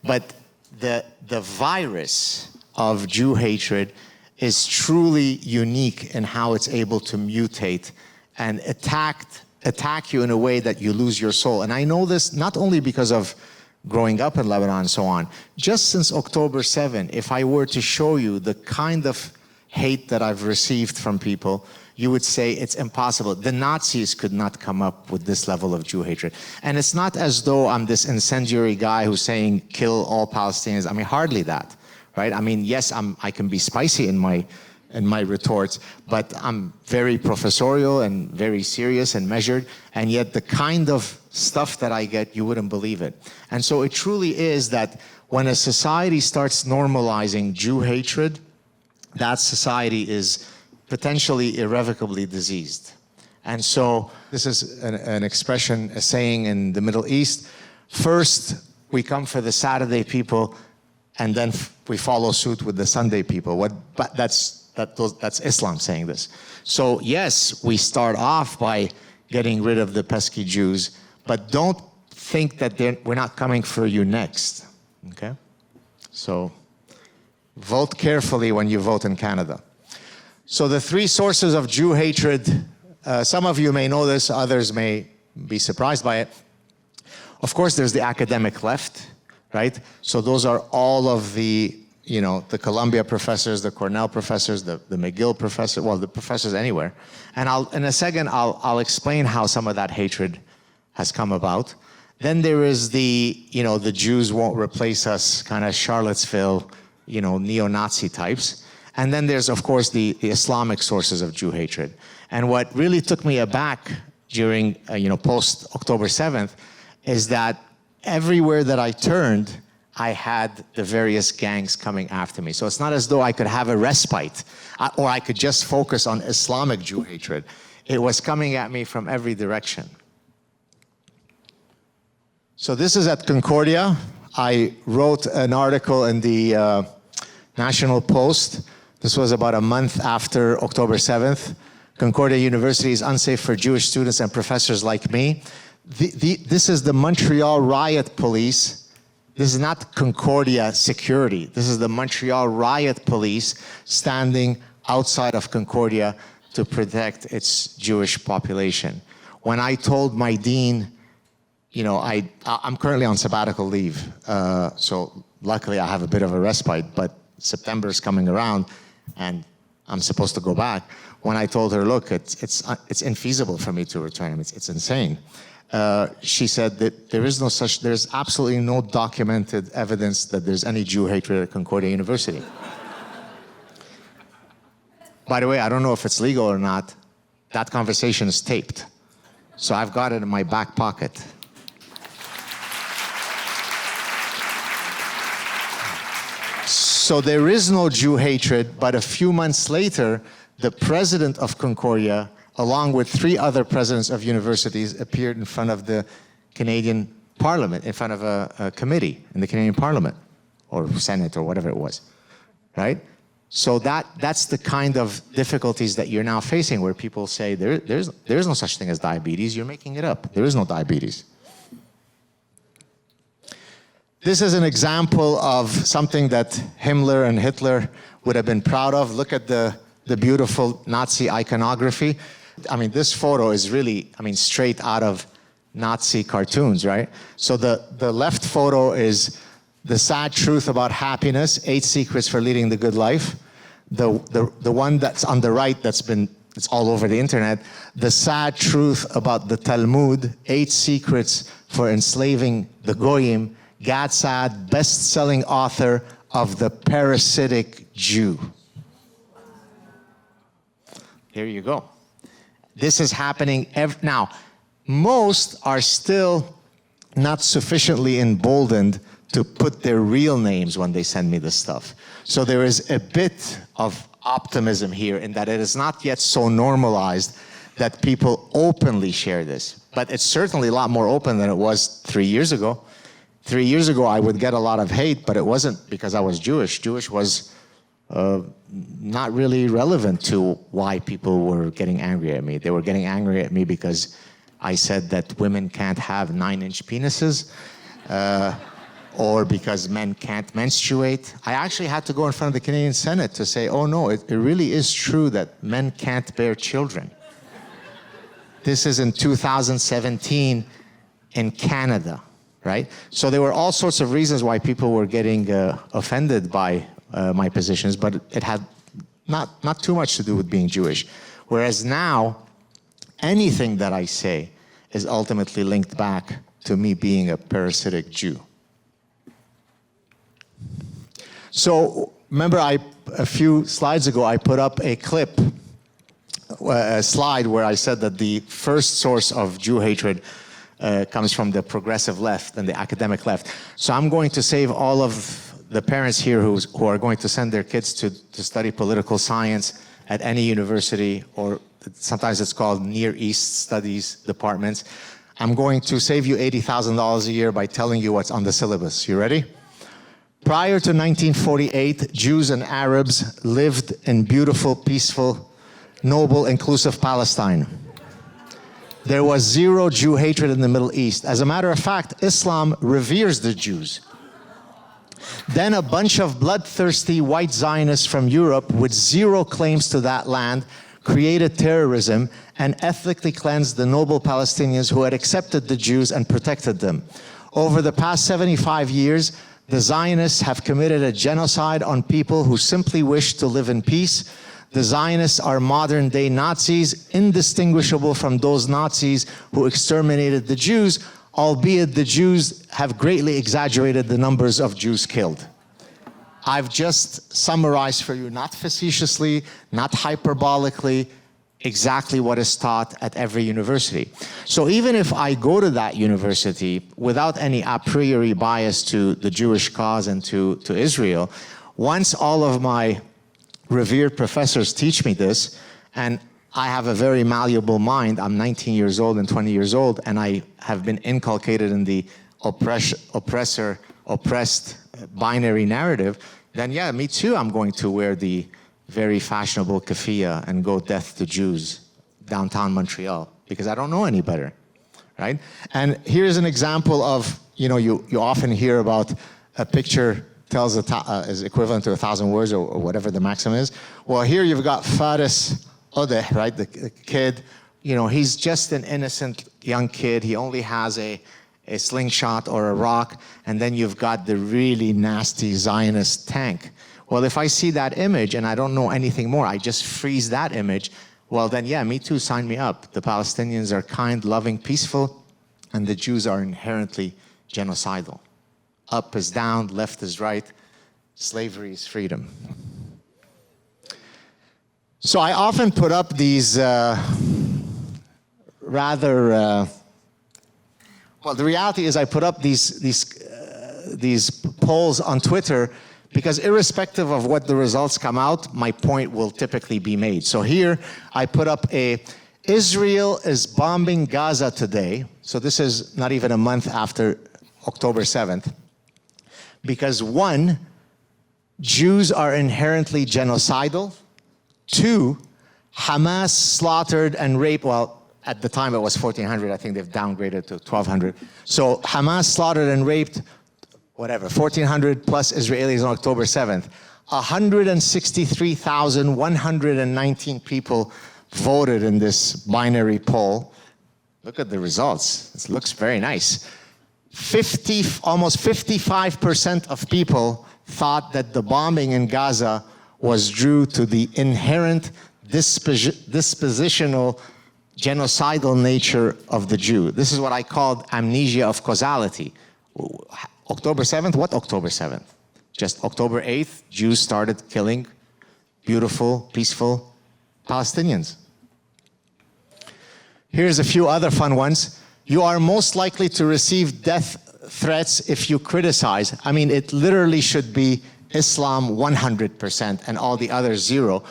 But the virus of Jew hatred is truly unique in how it's able to mutate and attack you in a way that you lose your soul. And I know this not only because of growing up in Lebanon and so on. Just since October 7, if I were to show you the kind of hate that I've received from people, you would say it's impossible. The Nazis could not come up with this level of Jew hatred. And it's not as though I'm this incendiary guy who's saying kill all Palestinians. I mean, hardly that, right? I mean, yes, I can be spicy in my retorts, but I'm very professorial and very serious and measured, and yet the kind of stuff that I get, you wouldn't believe it. And so it truly is that when a society starts normalizing Jew hatred, that society is potentially irrevocably diseased. And so this is an expression, a saying in the Middle East: first we come for the Saturday people, and then we follow suit with the Sunday people. But that's Islam saying this. So yes, we start off by getting rid of the pesky Jews, but don't think that we're not coming for you next, okay? So vote carefully when you vote in Canada. So the three sources of Jew hatred, some of you may know this, others may be surprised by it. Of course, there's the academic left, right? So those are all of the Columbia professors, the Cornell professors, the McGill professor, well, the professors anywhere. And in a second, I'll explain how some of that hatred has come about. Then there is the Jews won't replace us kind of Charlottesville, neo-Nazi types. And then there's, of course, the Islamic sources of Jew hatred. And what really took me aback during, post-October 7th is that everywhere that I turned, I had the various gangs coming after me. So it's not as though I could have a respite or I could just focus on Islamic Jew hatred. It was coming at me from every direction. So this is at Concordia. I wrote an article in the National Post. This was about a month after October 7th. Concordia University is unsafe for Jewish students and professors like me. This is the Montreal riot police. This is not Concordia security. This is the Montreal riot police standing outside of Concordia to protect its Jewish population. When I told my dean, I'm currently on sabbatical leave, so luckily I have a bit of a respite, but September is coming around and I'm supposed to go back. When I told her, look, it's infeasible for me to return, it's insane. She said that there's absolutely no documented evidence that there's any Jew hatred at Concordia University. By the way, I don't know if it's legal or not. That conversation is taped. So I've got it in my back pocket. So there is no Jew hatred, but a few months later, the president of Concordia, along with 3 other presidents of universities, appeared in front of the Canadian Parliament, in front of a committee in the Canadian Parliament, or Senate, or whatever it was, right? So that's the kind of difficulties that you're now facing, where people say, there's no such thing as diabetes, you're making it up. There is no diabetes. This is an example of something that Himmler and Hitler would have been proud of. Look at the beautiful Nazi iconography. I mean, this photo is really, straight out of Nazi cartoons, right? So the left photo is the Saad Truth about happiness, 8 secrets for leading the good life. The one that's on the right it's all over the internet, the Saad Truth about the Talmud, 8 secrets for enslaving the Goyim. Gad Saad, best-selling author of The Parasitic Jew. Here you go. This is happening now. Most are still not sufficiently emboldened to put their real names when they send me this stuff. So there is a bit of optimism here in that it is not yet so normalized that people openly share this. But it's certainly a lot more open than it was 3 years ago. 3 years ago, I would get a lot of hate, but it wasn't because I was Jewish. Jewish was not really relevant to why people were getting angry at me. They were getting angry at me because I said that women can't have 9-inch penises. or because men can't menstruate. I actually had to go in front of the Canadian Senate to say, oh no, it really is true that men can't bear children. This is in 2017 in Canada, right? So there were all sorts of reasons why people were getting offended by my positions, but it had not too much to do with being Jewish. Whereas now, anything that I say is ultimately linked back to me being a parasitic Jew. So remember, a few slides ago, I put up a clip, a slide where I said that the first source of Jew hatred comes from the progressive left and the academic left. So I'm going to save all of the parents here who are going to send their kids to study political science at any university, or sometimes it's called Near East Studies departments. I'm going to save you $80,000 a year by telling you what's on the syllabus. You ready? Prior to 1948, Jews and Arabs lived in beautiful, peaceful, noble, inclusive Palestine. There was zero Jew hatred in the Middle East. As a matter of fact, Islam reveres the Jews. Then a bunch of bloodthirsty white Zionists from Europe with zero claims to that land created terrorism and ethnically cleansed the noble Palestinians who had accepted the Jews and protected them. Over the past 75 years, the Zionists have committed a genocide on people who simply wish to live in peace. The Zionists are modern-day Nazis, indistinguishable from those Nazis who exterminated the Jews, albeit the Jews have greatly exaggerated the numbers of Jews killed. I've just summarized for you, not facetiously, not hyperbolically, exactly what is taught at every university. So even if I go to that university without any a priori bias to the Jewish cause and to Israel, once all of my revered professors teach me this, and I have a very malleable mind, I'm 19 years old and 20 years old, and I have been inculcated in the oppressor-oppressed binary narrative, then yeah, me too, I'm going to wear the very fashionable keffiyeh and go death to Jews downtown Montreal, because I don't know any better, right? And here's an example of, you often hear about a picture tells is equivalent to 1,000 words or whatever the maxim is. Well, here you've got Faris Odeh, right, the kid, he's just an innocent young kid. He only has a slingshot or a rock, and then you've got the really nasty Zionist tank. Well, if I see that image and I don't know anything more, I just freeze that image, well then, yeah, me too, sign me up. The Palestinians are kind, loving, peaceful, and the Jews are inherently genocidal. Up is down, left is right, slavery is freedom. So I often put up these well, the reality is I put up these polls on Twitter because irrespective of what the results come out, my point will typically be made. So here I put up Israel is bombing Gaza today. So this is not even a month after October 7th. Because 1, Jews are inherently genocidal. 2, Hamas slaughtered and raped, well, at the time it was 1,400, I think they've downgraded to 1,200. So Hamas slaughtered and raped, 1,400 plus Israelis on October 7th. 163,119 people voted in this binary poll. Look at the results. It looks very nice. Almost 55% of people thought that the bombing in Gaza was due to the inherent dispositional genocidal nature of the Jew. This is what I called amnesia of causality. October 7th, what October 7th? Just October 8th, Jews started killing beautiful, peaceful Palestinians. Here's a few other fun ones. You are most likely to receive death threats if you criticize. I mean, it literally should be Islam 100% and all the others 0.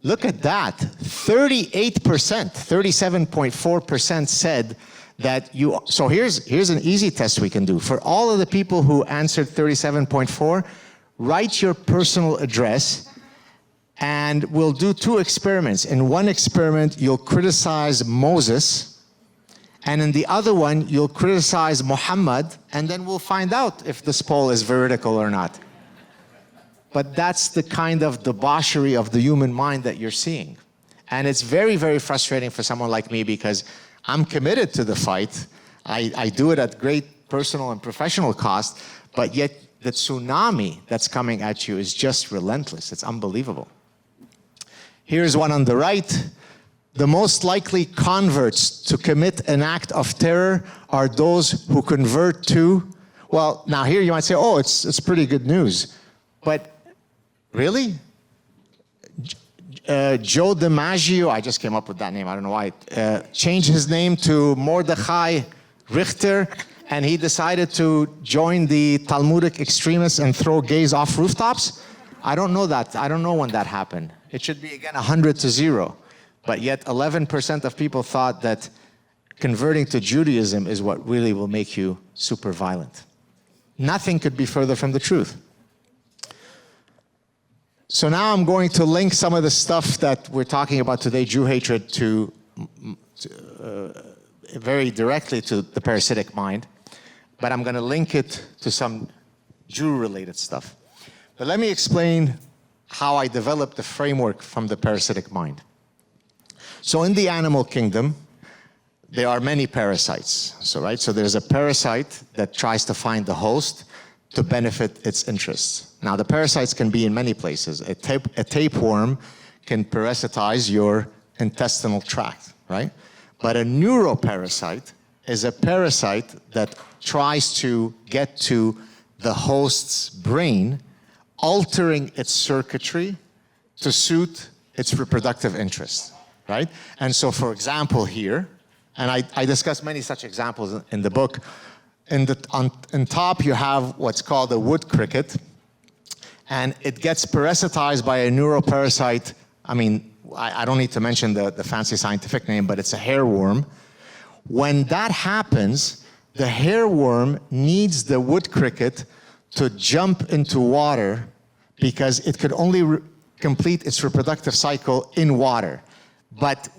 Look at that. 38%, 37.4% said that you, so here's an easy test we can do. For all of the people who answered 37.4, write your personal address and we'll do 2 experiments. In one experiment, you'll criticize Moses, And in the other one, you'll criticize Muhammad, and then we'll find out if this poll is veridical or not. But that's the kind of debauchery of the human mind that you're seeing. And it's very, very frustrating for someone like me because I'm committed to the fight. I do it at great personal and professional cost, but yet the tsunami that's coming at you is just relentless. It's unbelievable. Here's one on the right. The most likely converts to commit an act of terror are those who convert to, well, now here you might say, oh, it's pretty good news. But really? Joe DiMaggio, I just came up with that name, I don't know why, changed his name to Mordechai Richter, and he decided to join the Talmudic extremists and throw gays off rooftops? I don't know that. I don't know when that happened. It should be, again, 100-0. But yet 11% of people thought that converting to Judaism is what really will make you super violent. Nothing could be further from the truth. So now I'm going to link some of the stuff that we're talking about today, Jew hatred, to very directly to the parasitic mind. But I'm going to link it to some Jew-related stuff. But let me explain how I developed the framework from the parasitic mind. So in the animal kingdom, there are many parasites. So there's a parasite that tries to find the host to benefit its interests. Now, the parasites can be in many places. A tapeworm can parasitize your intestinal tract, right? But a neuroparasite is a parasite that tries to get to the host's brain, altering its circuitry to suit its reproductive interests, right? And so, for example, here, and I discuss many such examples in the book, on top you have what's called a wood cricket, and it gets parasitized by a neuroparasite. I mean, I don't need to mention the fancy scientific name, but it's a hairworm. When that happens, the hairworm needs the wood cricket to jump into water because it could only complete its reproductive cycle in water. But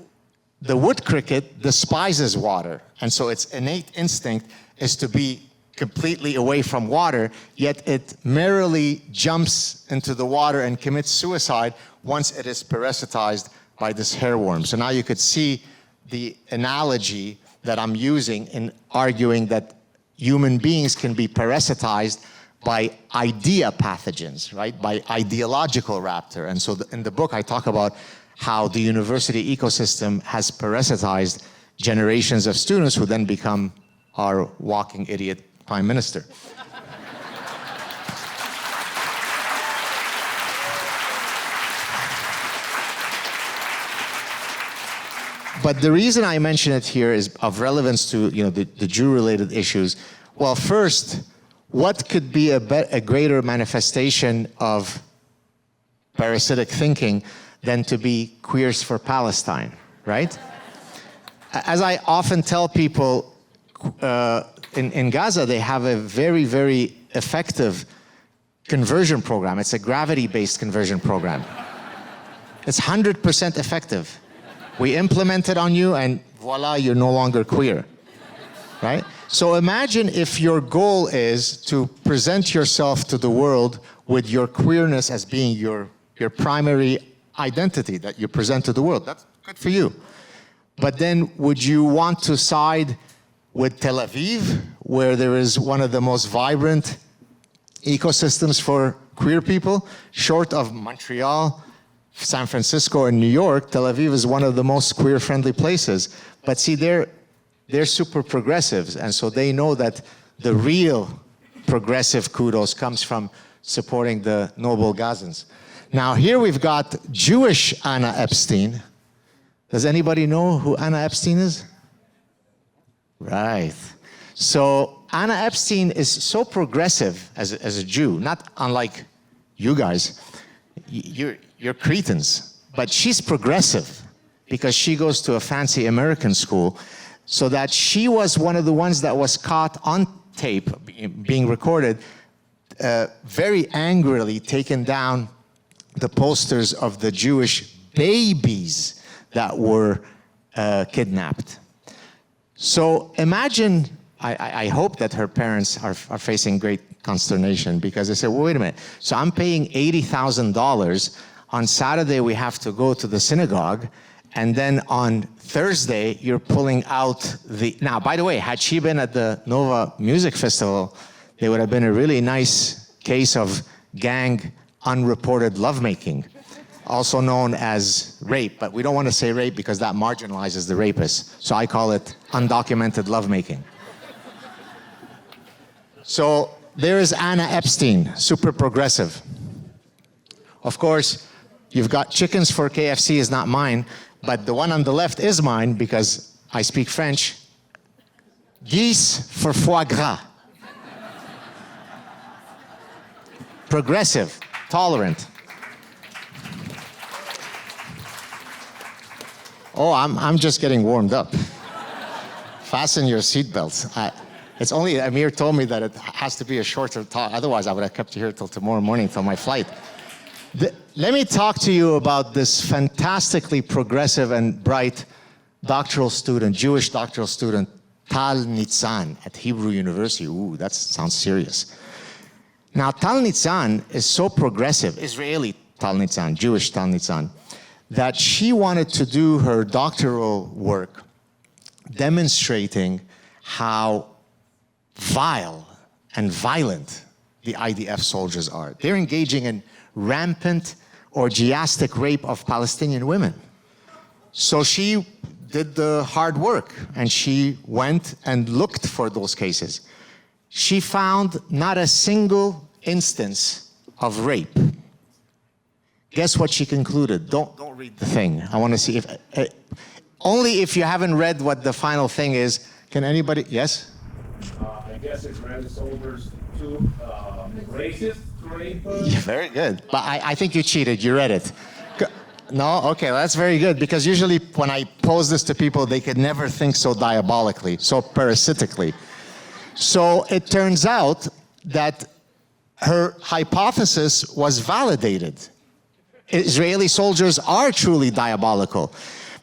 the wood cricket despises water, and so its innate instinct is to be completely away from water, yet it merrily jumps into the water and commits suicide once it is parasitized by this hairworm. So now you could see the analogy that I'm using in arguing that human beings can be parasitized by idea pathogens, right? By ideological raptor. And so in the book, I talk about how the university ecosystem has parasitized generations of students who then become our walking idiot prime minister. But the reason I mention it here is of relevance to the Jew-related issues. Well, first, what could be a greater manifestation of parasitic thinking than to be queers for Palestine, right? As I often tell people, in Gaza, they have a very, very effective conversion program. It's a gravity-based conversion program. It's 100% effective. We implement it on you, and voila, you're no longer queer, right? So imagine if your goal is to present yourself to the world with your queerness as being your primary identity that you present to the world. That's good for you. But then would you want to side with Tel Aviv, where there is one of the most vibrant ecosystems for queer people, short of Montreal, San Francisco, and New York? Tel Aviv is one of the most queer-friendly places. But see, they're super progressives, and so they know that the real progressive kudos comes from supporting the noble Gazans. Now, here we've got Jewish Anna Epstein. Does anybody know who Anna Epstein is? Right. So Anna Epstein is so progressive as a Jew, not unlike you guys. You're Cretans, but she's progressive because she goes to a fancy American school, so that she was one of the ones that was caught on tape, being recorded, very angrily taking down the posters of the Jewish babies that were kidnapped. So imagine, I hope that her parents are facing great consternation because they said, well, wait a minute. So I'm paying $80,000. On Saturday, we have to go to the synagogue. And then on Thursday, you're pulling out the... Now, by the way, had she been at the Nova Music Festival, there would have been a really nice case of gang unreported lovemaking, also known as rape. But we don't want to say rape because that marginalizes the rapist. So I call it undocumented lovemaking. So there is Anna Epstein, super progressive. Of course, you've got chickens for KFC is not mine, but the one on the left is mine because I speak French. Geese for foie gras. Progressive, tolerant. Oh, I'm just getting warmed up. Fasten your seatbelts. It's only Amir told me that it has to be a shorter talk. Otherwise, I would have kept you here till tomorrow morning, till my flight. Let me talk to you about this fantastically progressive and bright doctoral student, Jewish doctoral student, Tal Nitzan at Hebrew University. Ooh, that sounds serious. Now, Tal Nitzan is so progressive, Israeli Tal Nitzan, Jewish Tal Nitzan, that she wanted to do her doctoral work demonstrating how vile and violent the IDF soldiers are. They're engaging in rampant orgiastic rape of Palestinian women. So she did the hard work and she went and looked for those cases. She found not a single instance of rape. Guess what she concluded? Don't read the thing. I want to see if only if you haven't read what the final thing is. Can anybody? Yes? I guess Israeli soldiers too racist, rape. Yeah, very good. But I think you cheated. You read it. No? Okay, well, that's very good because usually when I pose this to people, they could never think so diabolically, so parasitically. So it turns out that her hypothesis was validated. Israeli soldiers are truly diabolical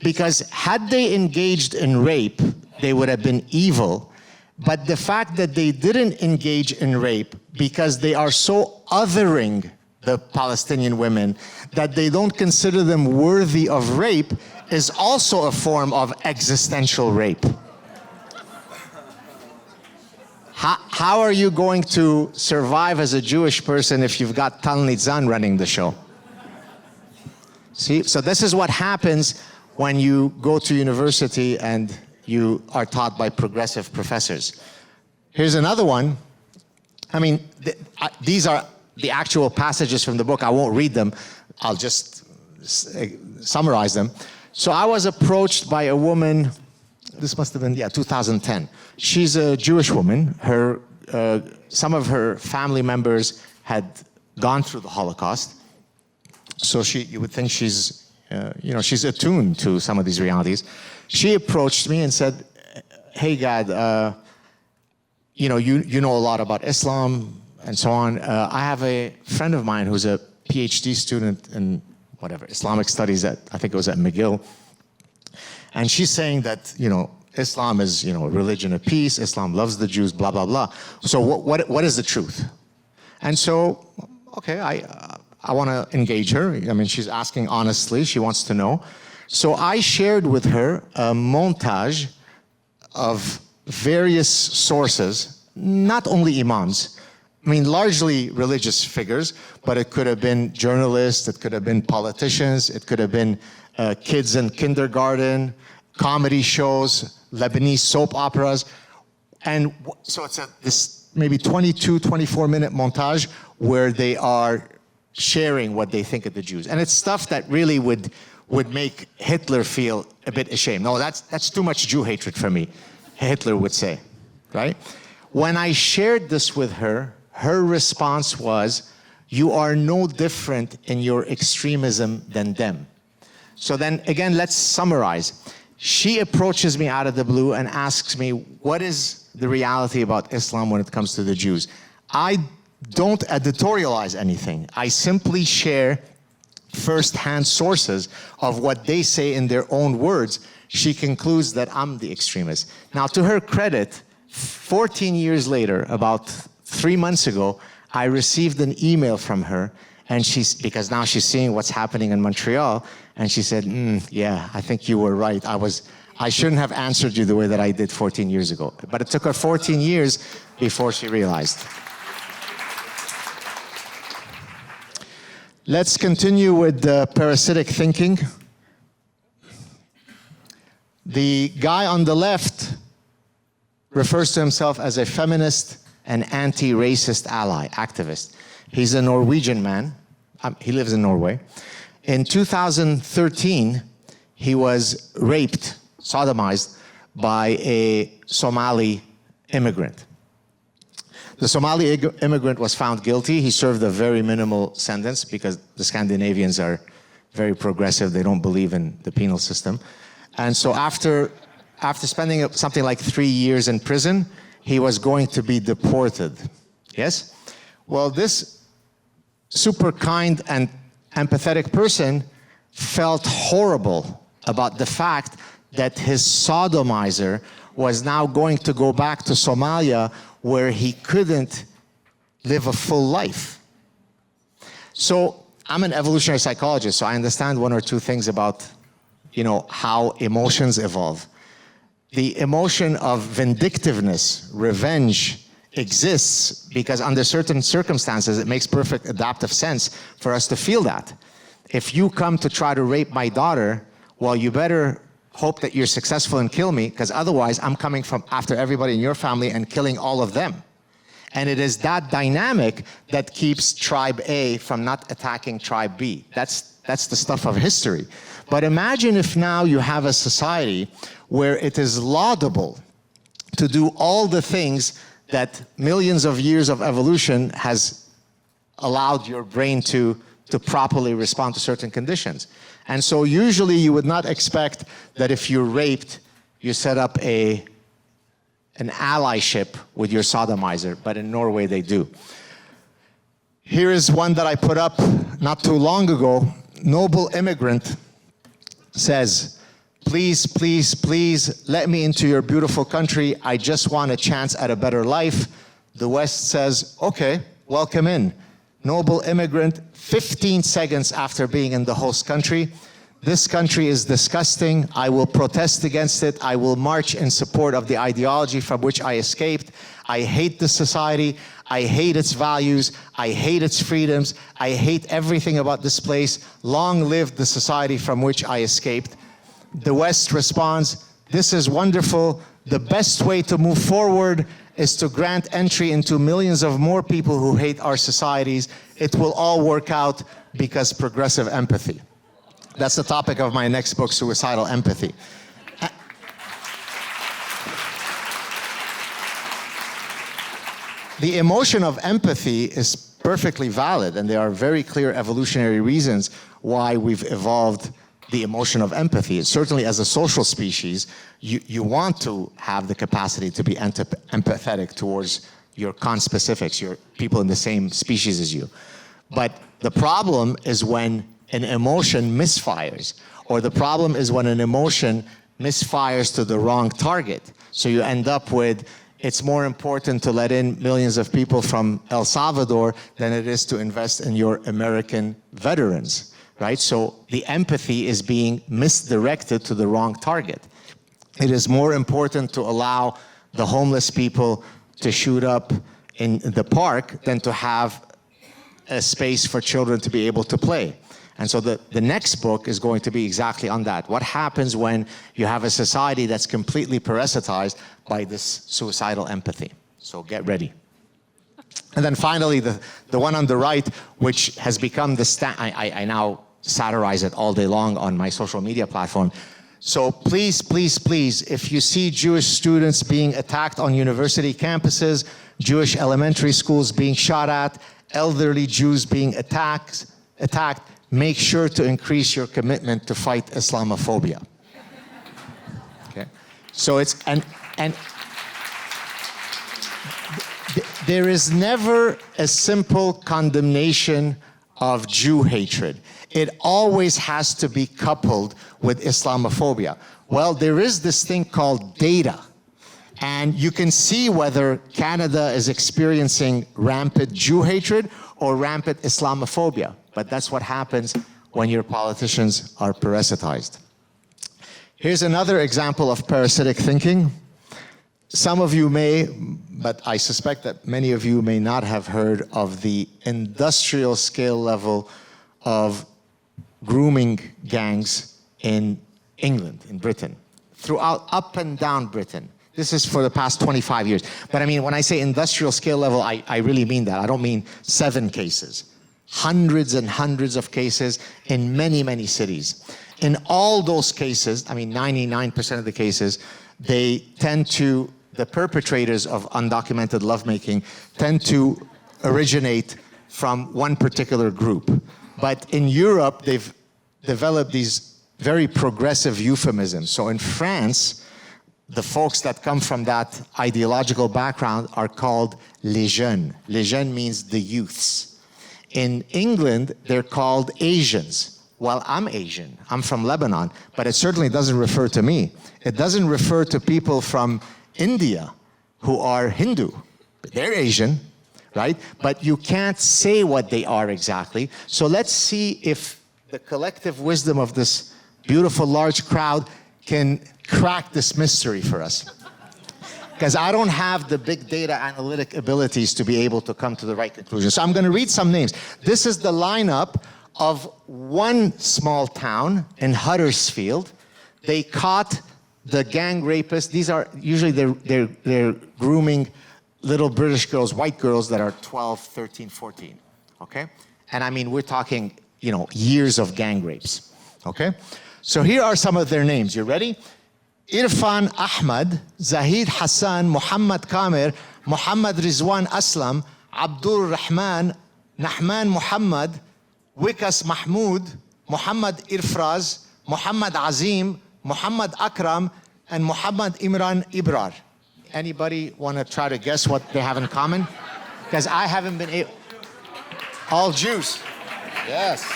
because had they engaged in rape, they would have been evil. But the fact that they didn't engage in rape because they are so othering the Palestinian women that they don't consider them worthy of rape is also a form of existential rape. How are you going to survive as a Jewish person if you've got Tal Nitzan running the show? See, so this is what happens when you go to university and you are taught by progressive professors. Here's another one. I mean, these are the actual passages from the book. I won't read them. I'll just summarize them. So I was approached by a woman, this must have been, 2010. She's a Jewish woman. Some of her family members had gone through the Holocaust. So you would think she's attuned to some of these realities. She approached me and said, hey, Gad, you know a lot about Islam and so on. I have a friend of mine who's a PhD student in Islamic studies I think it was at McGill. And she's saying that, Islam is, a religion of peace. Islam loves the Jews, blah, blah, blah. So what is the truth? And so, okay, I want to engage her. I mean, she's asking honestly. She wants to know. So I shared with her a montage of various sources, not only imams, I mean, largely religious figures, but it could have been journalists, it could have been politicians, it could have been kids in kindergarten, comedy shows, Lebanese soap operas. And so it's this maybe 22, 24-minute montage where they are sharing what they think of the Jews. And it's stuff that really would make Hitler feel a bit ashamed. No, that's too much Jew hatred for me, Hitler would say, right? When I shared this with her, her response was, you are no different in your extremism than them. So then, again, let's summarize. She approaches me out of the blue and asks me, what is the reality about Islam when it comes to the Jews? I don't editorialize anything. I simply share first-hand sources of what they say in their own words, she concludes that I'm the extremist. Now, to her credit, 14 years later, about 3 months ago, I received an email from her, and because now she's seeing what's happening in Montreal, and she said, yeah, I think you were right. I shouldn't have answered you the way that I did 14 years ago. But it took her 14 years before she realized. Let's continue with the parasitic thinking. The guy on the left refers to himself as a feminist and anti-racist ally, activist. He's a Norwegian man. He lives in Norway. In 2013, he was raped, sodomized, by a Somali immigrant. The Somali immigrant was found guilty. He served a very minimal sentence because the Scandinavians are very progressive. They don't believe in the penal system. And so after spending something like 3 years in prison, he was going to be deported. Yes? Well, this super kind and empathetic person felt horrible about the fact that his sodomizer was now going to go back to Somalia where he couldn't live a full life. So I'm an evolutionary psychologist, so I understand one or two things about, how emotions evolve. The emotion of vindictiveness, revenge, exists because under certain circumstances, it makes perfect adaptive sense for us to feel that. If you come to try to rape my daughter, well, you better hope that you're successful and kill me, because otherwise I'm coming from after everybody in your family and killing all of them. And it is that dynamic that keeps tribe A from not attacking tribe B. That's the stuff of history. But imagine if now you have a society where it is laudable to do all the things that millions of years of evolution has allowed your brain to properly respond to certain conditions. And so usually you would not expect that if you're raped, you set up an allyship with your sodomizer, but in Norway they do. Here is one that I put up not too long ago. Noble immigrant says, please, please, please let me into your beautiful country. I just want a chance at a better life. The West says, okay, welcome in. Noble immigrant, 15 seconds after being in the host country. This country is disgusting. I will protest against it. I will march in support of the ideology from which I escaped. I hate this society. I hate its values. I hate its freedoms. I hate everything about this place. Long live the society from which I escaped. The West responds, this is wonderful. The best way to move forward is to grant entry into millions of more people who hate our societies. It will all work out because progressive empathy. That's the topic of my next book, Suicidal Empathy. The emotion of empathy is perfectly valid, and there are very clear evolutionary reasons why we've evolved the emotion of empathy. Certainly as a social species, you want to have the capacity to be empathetic towards your conspecifics, your people in the same species as you. But the problem is when an emotion misfires, or the problem is when an emotion misfires to the wrong target. So you end up with, it's more important to let in millions of people from El Salvador than it is to invest in your American veterans, right? So the empathy is being misdirected to the wrong target. It is more important to allow the homeless people to shoot up in the park than to have a space for children to be able to play. And so the next book is going to be exactly on that. What happens when you have a society that's completely parasitized by this suicidal empathy? So get ready. And then finally, the one on the right, which has become the I now satirize it all day long on my social media platform. So please, please, please, if you see Jewish students being attacked on university campuses, Jewish elementary schools being shot at, elderly Jews being attacked, make sure to increase your commitment to fight Islamophobia. Okay? So it's, and there is never a simple condemnation of Jew hatred. It always has to be coupled with Islamophobia. Well, there is this thing called data. And you can see whether Canada is experiencing rampant Jew hatred or rampant Islamophobia. But that's what happens when your politicians are parasitized. Here's another example of parasitic thinking. Some of you may, but I suspect that many of you may not have heard of the industrial scale level of grooming gangs in England, in Britain, throughout up and down Britain. This is for the past 25 years. But I mean, when I say industrial scale level, I really mean that. I don't mean 7 cases. Hundreds and hundreds of cases in many, many cities. In all those cases, I mean 99% of the cases, they tend to, the perpetrators of undocumented lovemaking tend to originate from one particular group. But in Europe, they've developed these very progressive euphemisms. So in France, the folks that come from that ideological background are called les jeunes. Les jeunes means the youths. In England, they're called Asians. Well, I'm Asian. I'm from Lebanon, but it certainly doesn't refer to me. It doesn't refer to people from India who are Hindu. They're Asian, right? But you can't say what they are exactly. So let's see if the collective wisdom of this beautiful large crowd can crack this mystery for us. Because I don't have the big data analytic abilities to be able to come to the right conclusion. So I'm going to read some names. This is the lineup of one small town in Huddersfield. They caught the gang rapists. These are usually they're grooming little British girls, white girls that are 12, 13, 14. Okay? And I mean, we're talking, you know, years of gang rapes. Okay? So here are some of their names. You ready? Irfan Ahmad, Zahid Hassan, Muhammad Kamir, Muhammad Rizwan Aslam, Abdul Rahman, Nahman Muhammad, Wikas Mahmoud, Muhammad Irfraz, Muhammad Azim, Muhammad Akram, and Muhammad Imran Ibrar. Anybody want to try to guess what they have in common? Because I haven't been able. All Jews. Yes.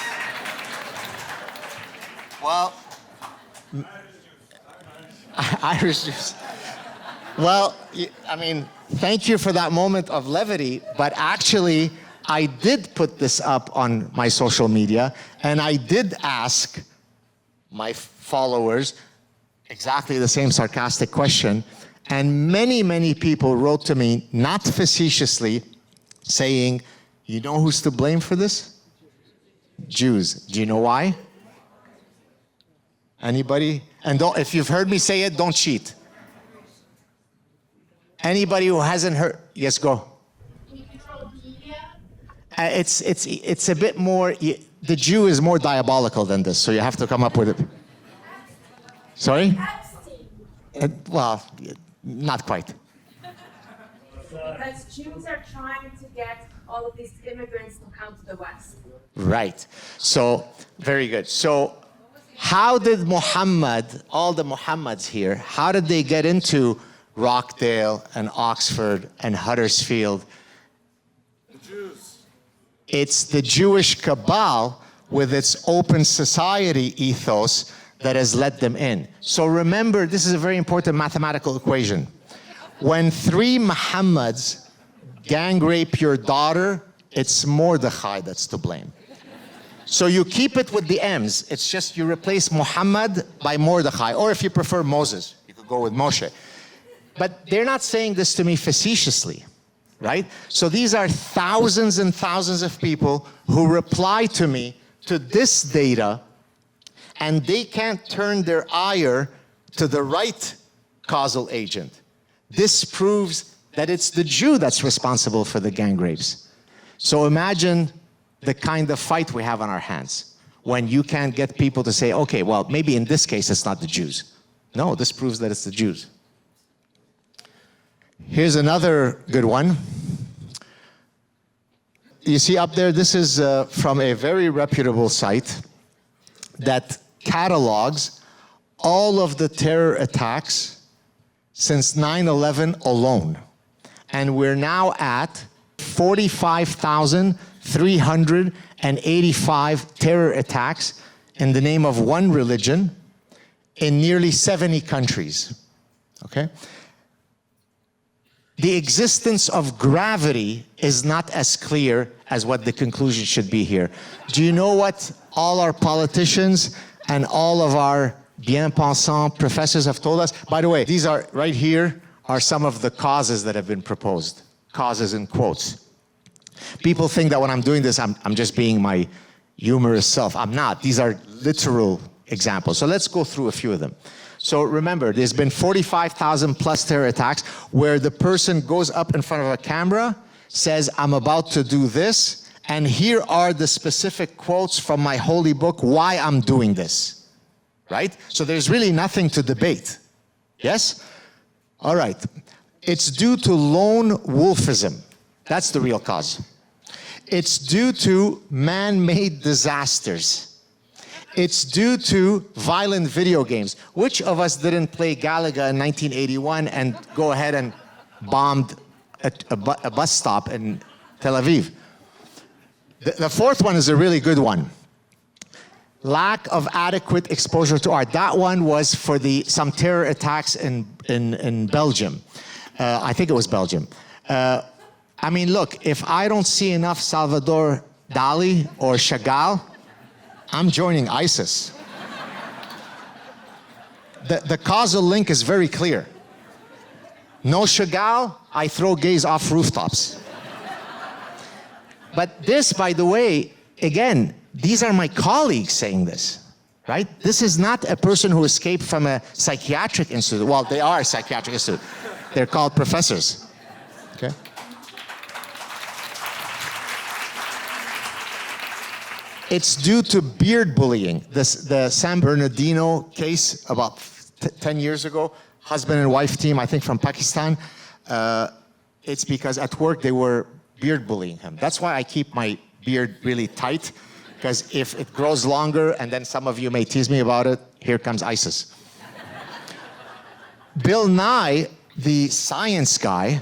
Well, Irish Jews. Well, I mean, thank you for that moment of levity, but actually, I did put this up on my social media, and I did ask my followers exactly the same sarcastic question, and many, many people wrote to me, not facetiously, saying, you know who's to blame for this? Jews. Do you know why? Anybody? And don't, if you've heard me say it, don't cheat. Anybody who hasn't heard, yes, go. It's a bit more, the Jew is more diabolical than this, so you have to come up with it. Sorry? Well, not quite. Because Jews are trying to get all of these immigrants to come to the West. Right. So, very good. So, how did Muhammad, all the Muhammads here, how did they get into Rockdale and Oxford and Huddersfield? The Jews. It's the Jewish cabal with its open society ethos that has let them in. So remember, this is a very important mathematical equation. When 3 Muhammads gang rape your daughter, it's Mordechai that's to blame. So you keep it with the M's. It's just you replace Muhammad by Mordechai, or if you prefer Moses, you could go with Moshe. But they're not saying this to me facetiously, right? So these are thousands and thousands of people who reply to me to this data, and they can't turn their ire to the right causal agent. This proves that it's the Jew that's responsible for the gang rapes. So imagine the kind of fight we have on our hands when you can't get people to say, okay, well, maybe in this case it's not the Jews. No, this proves that it's the Jews. Here's another good one. You see up there, this is from a very reputable site that catalogs all of the terror attacks since 9/11 alone. And we're now at 45,000 385 terror attacks in the name of one religion in nearly 70 countries, okay? The existence of gravity is not as clear as what the conclusion should be here. Do you know what all our politicians and all of our bien-pensant professors have told us? By the way, these are, right here, are some of the causes that have been proposed. Causes in quotes. People think that when I'm doing this, I'm just being my humorous self. I'm not. These are literal examples. So let's go through a few of them. So remember, there's been 45,000 plus terror attacks where the person goes up in front of a camera, says, I'm about to do this, and here are the specific quotes from my holy book why I'm doing this, right? So there's really nothing to debate, yes? All right, it's due to lone wolfism. That's the real cause. It's due to man-made disasters. It's due to violent video games. Which of us didn't play Galaga in 1981 and go ahead and bombed a bus stop in Tel Aviv? The fourth one is a really good one. Lack of adequate exposure to art. That one was for some terror attacks in Belgium. I think it was Belgium. I mean, look, if I don't see enough Salvador Dali or Chagall, I'm joining ISIS. The causal link is very clear. No Chagall, I throw gays off rooftops. But this, by the way, again, these are my colleagues saying this, right? This is not a person who escaped from a psychiatric institute. Well, they are a psychiatric institute. They're called professors, okay? It's due to beard bullying. The San Bernardino case about 10 years ago, husband and wife team, I think from Pakistan, it's because at work they were beard bullying him. That's why I keep my beard really tight, because if it grows longer, and then some of you may tease me about it, here comes ISIS. Bill Nye, the science guy,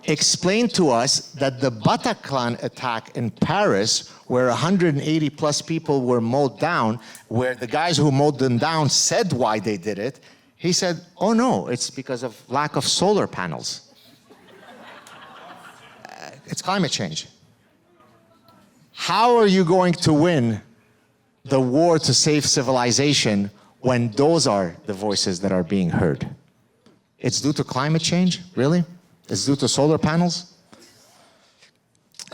explained to us that the Bataclan attack in Paris, where 180 plus people were mowed down, where the guys who mowed them down said why they did it, he said, oh no, it's because of lack of solar panels. It's climate change. How are you going to win the war to save civilization when those are the voices that are being heard? It's due to climate change, really? It's due to solar panels?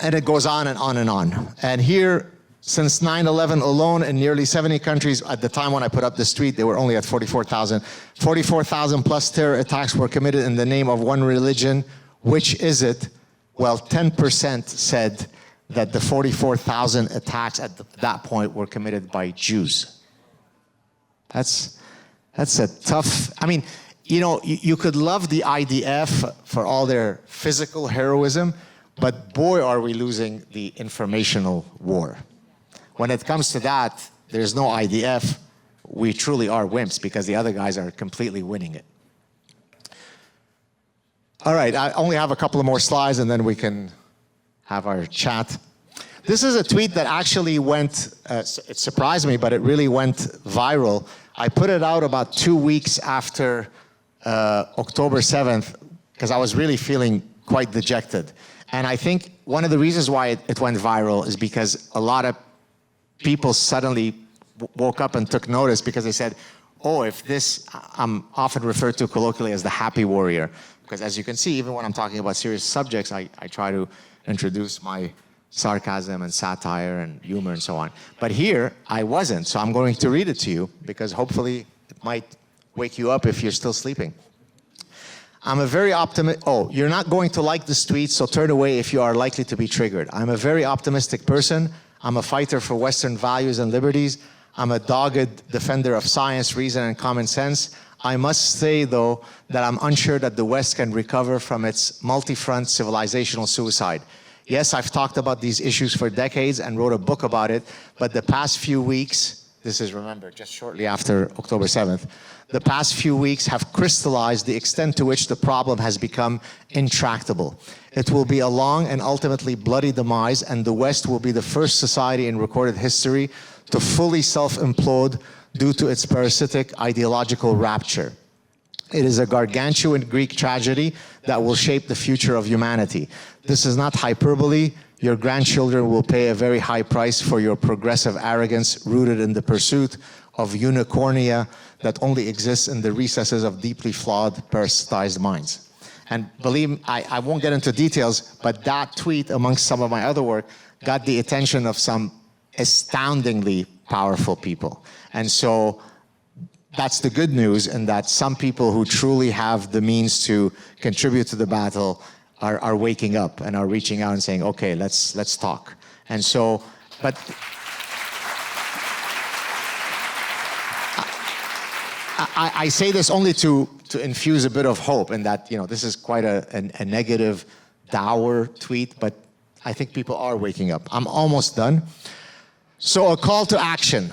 And it goes on and on and on. And here, since 9/11 alone, in nearly 70 countries, at the time when I put up this tweet, they were only at 44,000. 44,000 plus terror attacks were committed in the name of one religion. Which is it? Well, 10% said that the 44,000 attacks at that point were committed by Jews. That's a tough, I mean, you know, you could love the IDF for all their physical heroism, but boy, are we losing the informational war. When it comes to that, there's no IDF. We truly are wimps because the other guys are completely winning it. All right, I only have a couple of more slides and then we can have our chat. This is a tweet that actually went, it surprised me, but it really went viral. I put it out about 2 weeks after October 7th, because I was really feeling quite dejected. And I think one of the reasons why it went viral is because a lot of people suddenly woke up and took notice because they said, oh, if this, I'm often referred to colloquially as the happy warrior. Because as you can see, even when I'm talking about serious subjects, I try to introduce my sarcasm and satire and humor and so on. But here, I wasn't, so I'm going to read it to you because hopefully it might wake you up if you're still sleeping. I'm a very oh, you're not going to like this tweet, so turn away if you are likely to be triggered. I'm a very optimistic person. I'm a fighter for Western values and liberties. I'm a dogged defender of science, reason, and common sense. I must say, though, that I'm unsure that the West can recover from its multi-front civilizational suicide. Yes, I've talked about these issues for decades and wrote a book about it, but the past few weeks, This is, remember, just shortly after October 7th. The past few weeks have crystallized the extent to which the problem has become intractable. It will be a long and ultimately bloody demise, and the West will be the first society in recorded history to fully self-implode due to its parasitic ideological rapture. It is a gargantuan Greek tragedy that will shape the future of humanity. This is not hyperbole. Your grandchildren will pay a very high price for your progressive arrogance rooted in the pursuit of unicornia that only exists in the recesses of deeply flawed, parasitized minds. And believe me, I won't get into details, but that tweet, amongst some of my other work, got the attention of some astoundingly powerful people. And so that's the good news, in that some people who truly have the means to contribute to the battle are waking up and are reaching out and saying, okay, let's talk. And so, but I say this only to infuse a bit of hope, in that, you know, this is quite a negative, dour tweet, but I think people are waking up. I'm almost done. So a call to action.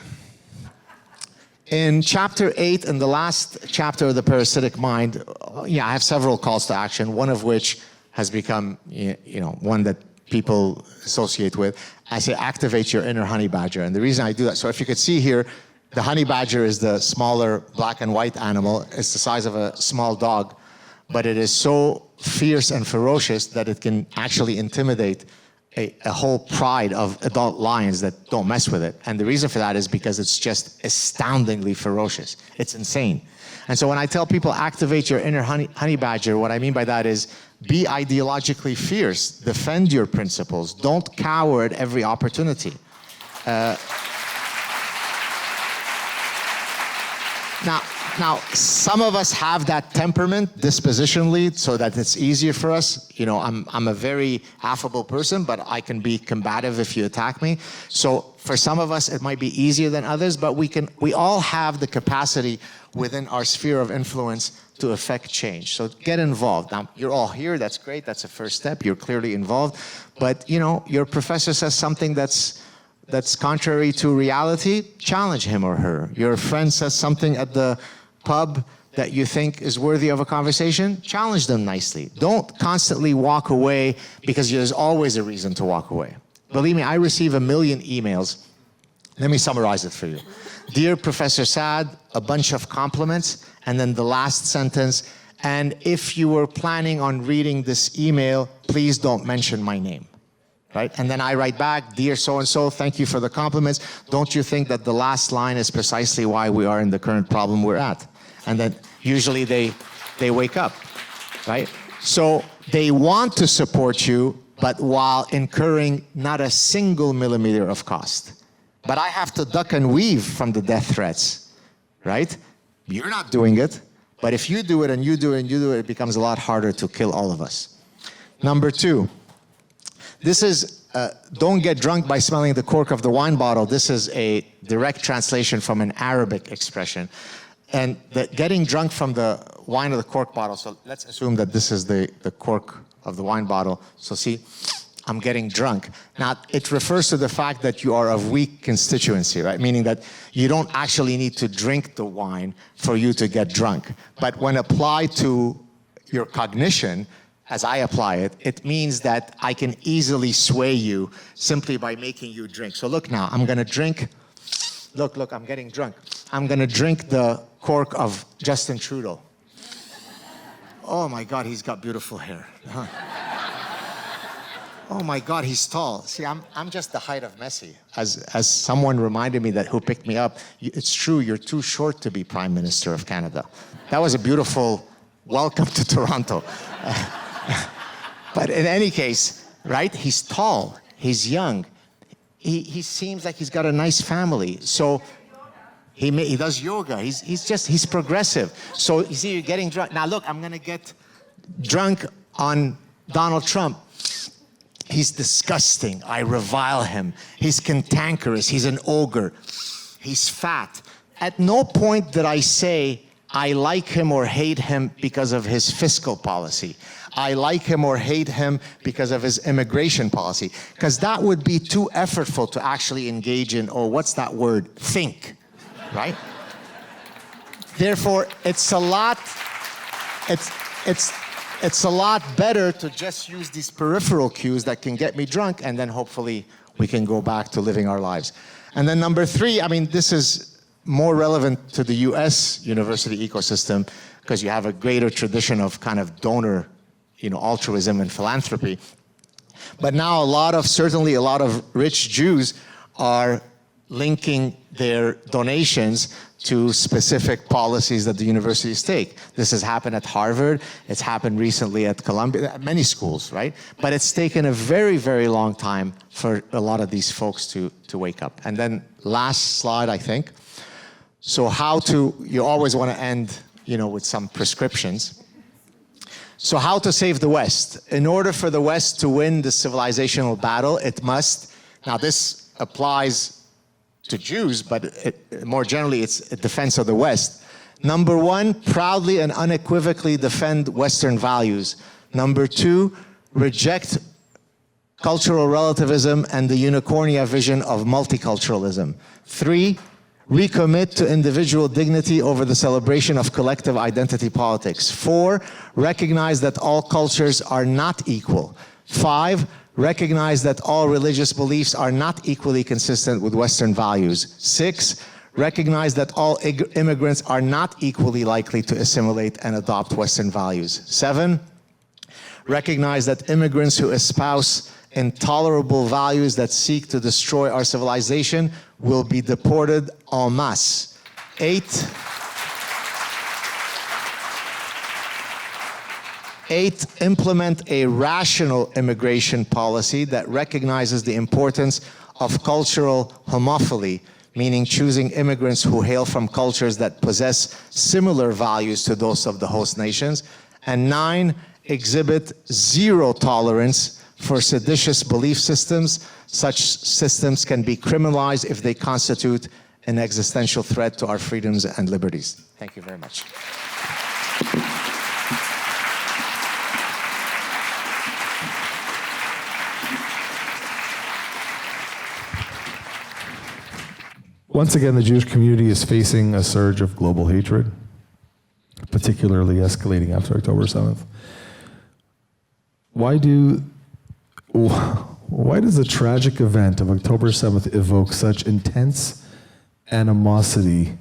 In chapter 8, in the last chapter of the Parasitic Mind, I have several calls to action, one of which has become, one that people associate with. I say, activate your inner honey badger. And the reason I do that, so if you could see here, the honey badger is the smaller black and white animal. It's the size of a small dog, but it is so fierce and ferocious that it can actually intimidate a whole pride of adult lions that don't mess with it. And the reason for that is because it's just astoundingly ferocious. It's insane. And so when I tell people activate your inner honey badger, what I mean by that is be ideologically fierce, defend your principles, don't cower at every opportunity. Now, some of us have that temperament dispositionally, so that it's easier for us. You know, I'm a very affable person, but I can be combative if you attack me. So for some of us, it might be easier than others, but we all have the capacity within our sphere of influence to affect change. So get involved. Now, you're all here, that's great, that's a first step, you're clearly involved. But, your professor says something that's contrary to reality, challenge him or her. Your friend says something at the pub that you think is worthy of a conversation, challenge them nicely. Don't constantly walk away because there's always a reason to walk away. Believe me, I receive 1 million emails. Let me summarize it for you. Dear Professor Saad, a bunch of compliments, and then the last sentence, and if you were planning on reading this email, please don't mention my name. Right? And then I write back, dear so-and-so, thank you for the compliments. Don't you think that the last line is precisely why we are in the current problem we're at? And then usually they wake up, right? So they want to support you, but while incurring not a single millimeter of cost. But I have to duck and weave from the death threats, right? You're not doing it, but if you do it and you do it and you do it, it becomes a lot harder to kill all of us. Number 2. This is, don't get drunk by smelling the cork of the wine bottle. This is a direct translation from an Arabic expression. And the getting drunk from the wine of the cork bottle, so let's assume that this is the cork of the wine bottle. So see, I'm getting drunk. Now, it refers to the fact that you are of weak constituency, right? Meaning that you don't actually need to drink the wine for you to get drunk. But when applied to your cognition, as I apply it, it means that I can easily sway you simply by making you drink. So look now, I'm gonna drink, look, I'm getting drunk. I'm gonna drink the cork of Justin Trudeau. Oh my God, he's got beautiful hair. Huh. Oh my God, he's tall. See, I'm just the height of Messi. As someone reminded me that who picked me up, it's true, you're too short to be Prime Minister of Canada. That was a beautiful welcome to Toronto. But in any case, right, he's tall, he's young, he seems like he's got a nice family. So he does yoga, he's progressive. So you see, you're getting drunk. Now look, I'm gonna get drunk on Donald Trump. He's disgusting, I revile him. He's cantankerous, he's an ogre, he's fat. At no point did I say, I like him or hate him because of his fiscal policy. I like him or hate him because of his immigration policy. Because that would be too effortful to actually engage in, what's that word? Think. right? Therefore, it's a lot better to just use these peripheral cues that can get me drunk, and then hopefully we can go back to living our lives. And then number 3, I mean, this is more relevant to the US university ecosystem because you have a greater tradition of kind of donor, altruism and philanthropy. But now certainly a lot of rich Jews are linking their donations to specific policies that the universities take. This has happened at Harvard, it's happened recently at Columbia, many schools, right? But it's taken a very, very long time for a lot of these folks to wake up. And then last slide, I think. So you always want to end, with some prescriptions. So how to save the West? In order for the West to win the civilizational battle, it must, now this applies to Jews, but more generally, it's a defense of the West. Number 1, proudly and unequivocally defend Western values. Number 2, reject cultural relativism and the unicornia vision of multiculturalism. 3, recommit to individual dignity over the celebration of collective identity politics. 4, recognize that all cultures are not equal. 5, recognize that all religious beliefs are not equally consistent with Western values. 6, recognize that all immigrants are not equally likely to assimilate and adopt Western values. 7, recognize that immigrants who espouse intolerable values that seek to destroy our civilization will be deported en masse. 8, implement a rational immigration policy that recognizes the importance of cultural homophily, meaning choosing immigrants who hail from cultures that possess similar values to those of the host nations. And 9, exhibit zero tolerance for seditious belief systems. Such systems can be criminalized if they constitute an existential threat to our freedoms and liberties. Thank you very much. Once again, the Jewish community is facing a surge of global hatred, particularly escalating after October 7th. Why does the tragic event of October 7th evoke such intense animosity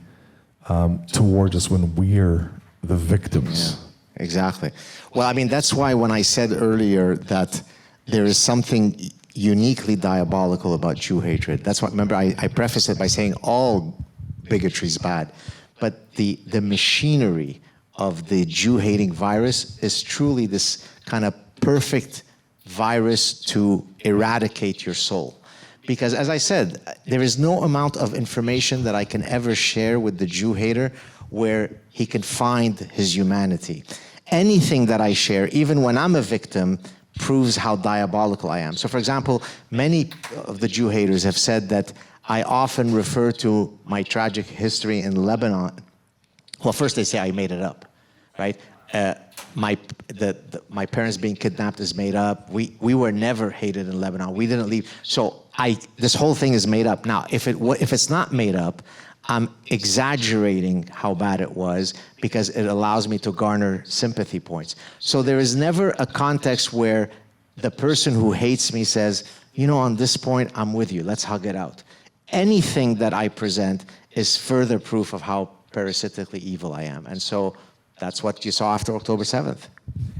towards us when we're the victims? Yeah, exactly. Well, I mean, that's why when I said earlier that there is something uniquely diabolical about Jew hatred. That's why, remember, I prefaced it by saying all bigotry is bad. But the machinery of the Jew-hating virus is truly this kind of perfect virus to eradicate your soul. Because as I said, there is no amount of information that I can ever share with the Jew hater where he can find his humanity. Anything that I share, even when I'm a victim, proves how diabolical I am. So for example, many of the Jew haters have said that I often refer to my tragic history in Lebanon. Well, first they say I made it up, right? My parents being kidnapped is made up. We were never hated in Lebanon. We didn't leave. So this whole thing is made up. Now, if it's not made up, I'm exaggerating how bad it was because it allows me to garner sympathy points. So there is never a context where the person who hates me says, on this point, I'm with you. Let's hug it out. Anything that I present is further proof of how parasitically evil I am. And so that's what you saw after October 7th.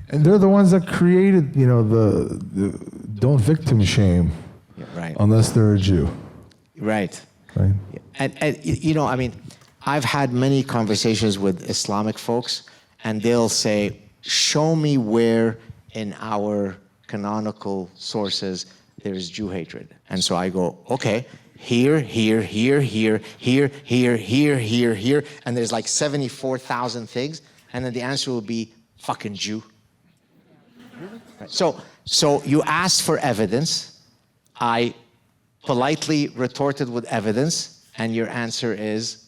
And they're the ones that created, the don't victim shame, yeah, right. Unless they're a Jew. Right. Right. And I mean, I've had many conversations with Islamic folks, and they'll say, show me where in our canonical sources there is Jew hatred. And so I go, okay, here, here, here, here, here, here, here, here, here, and there's like 74,000 things, and then the answer will be, fucking Jew. Right. So you asked for evidence. I politely retorted with evidence, and your answer is,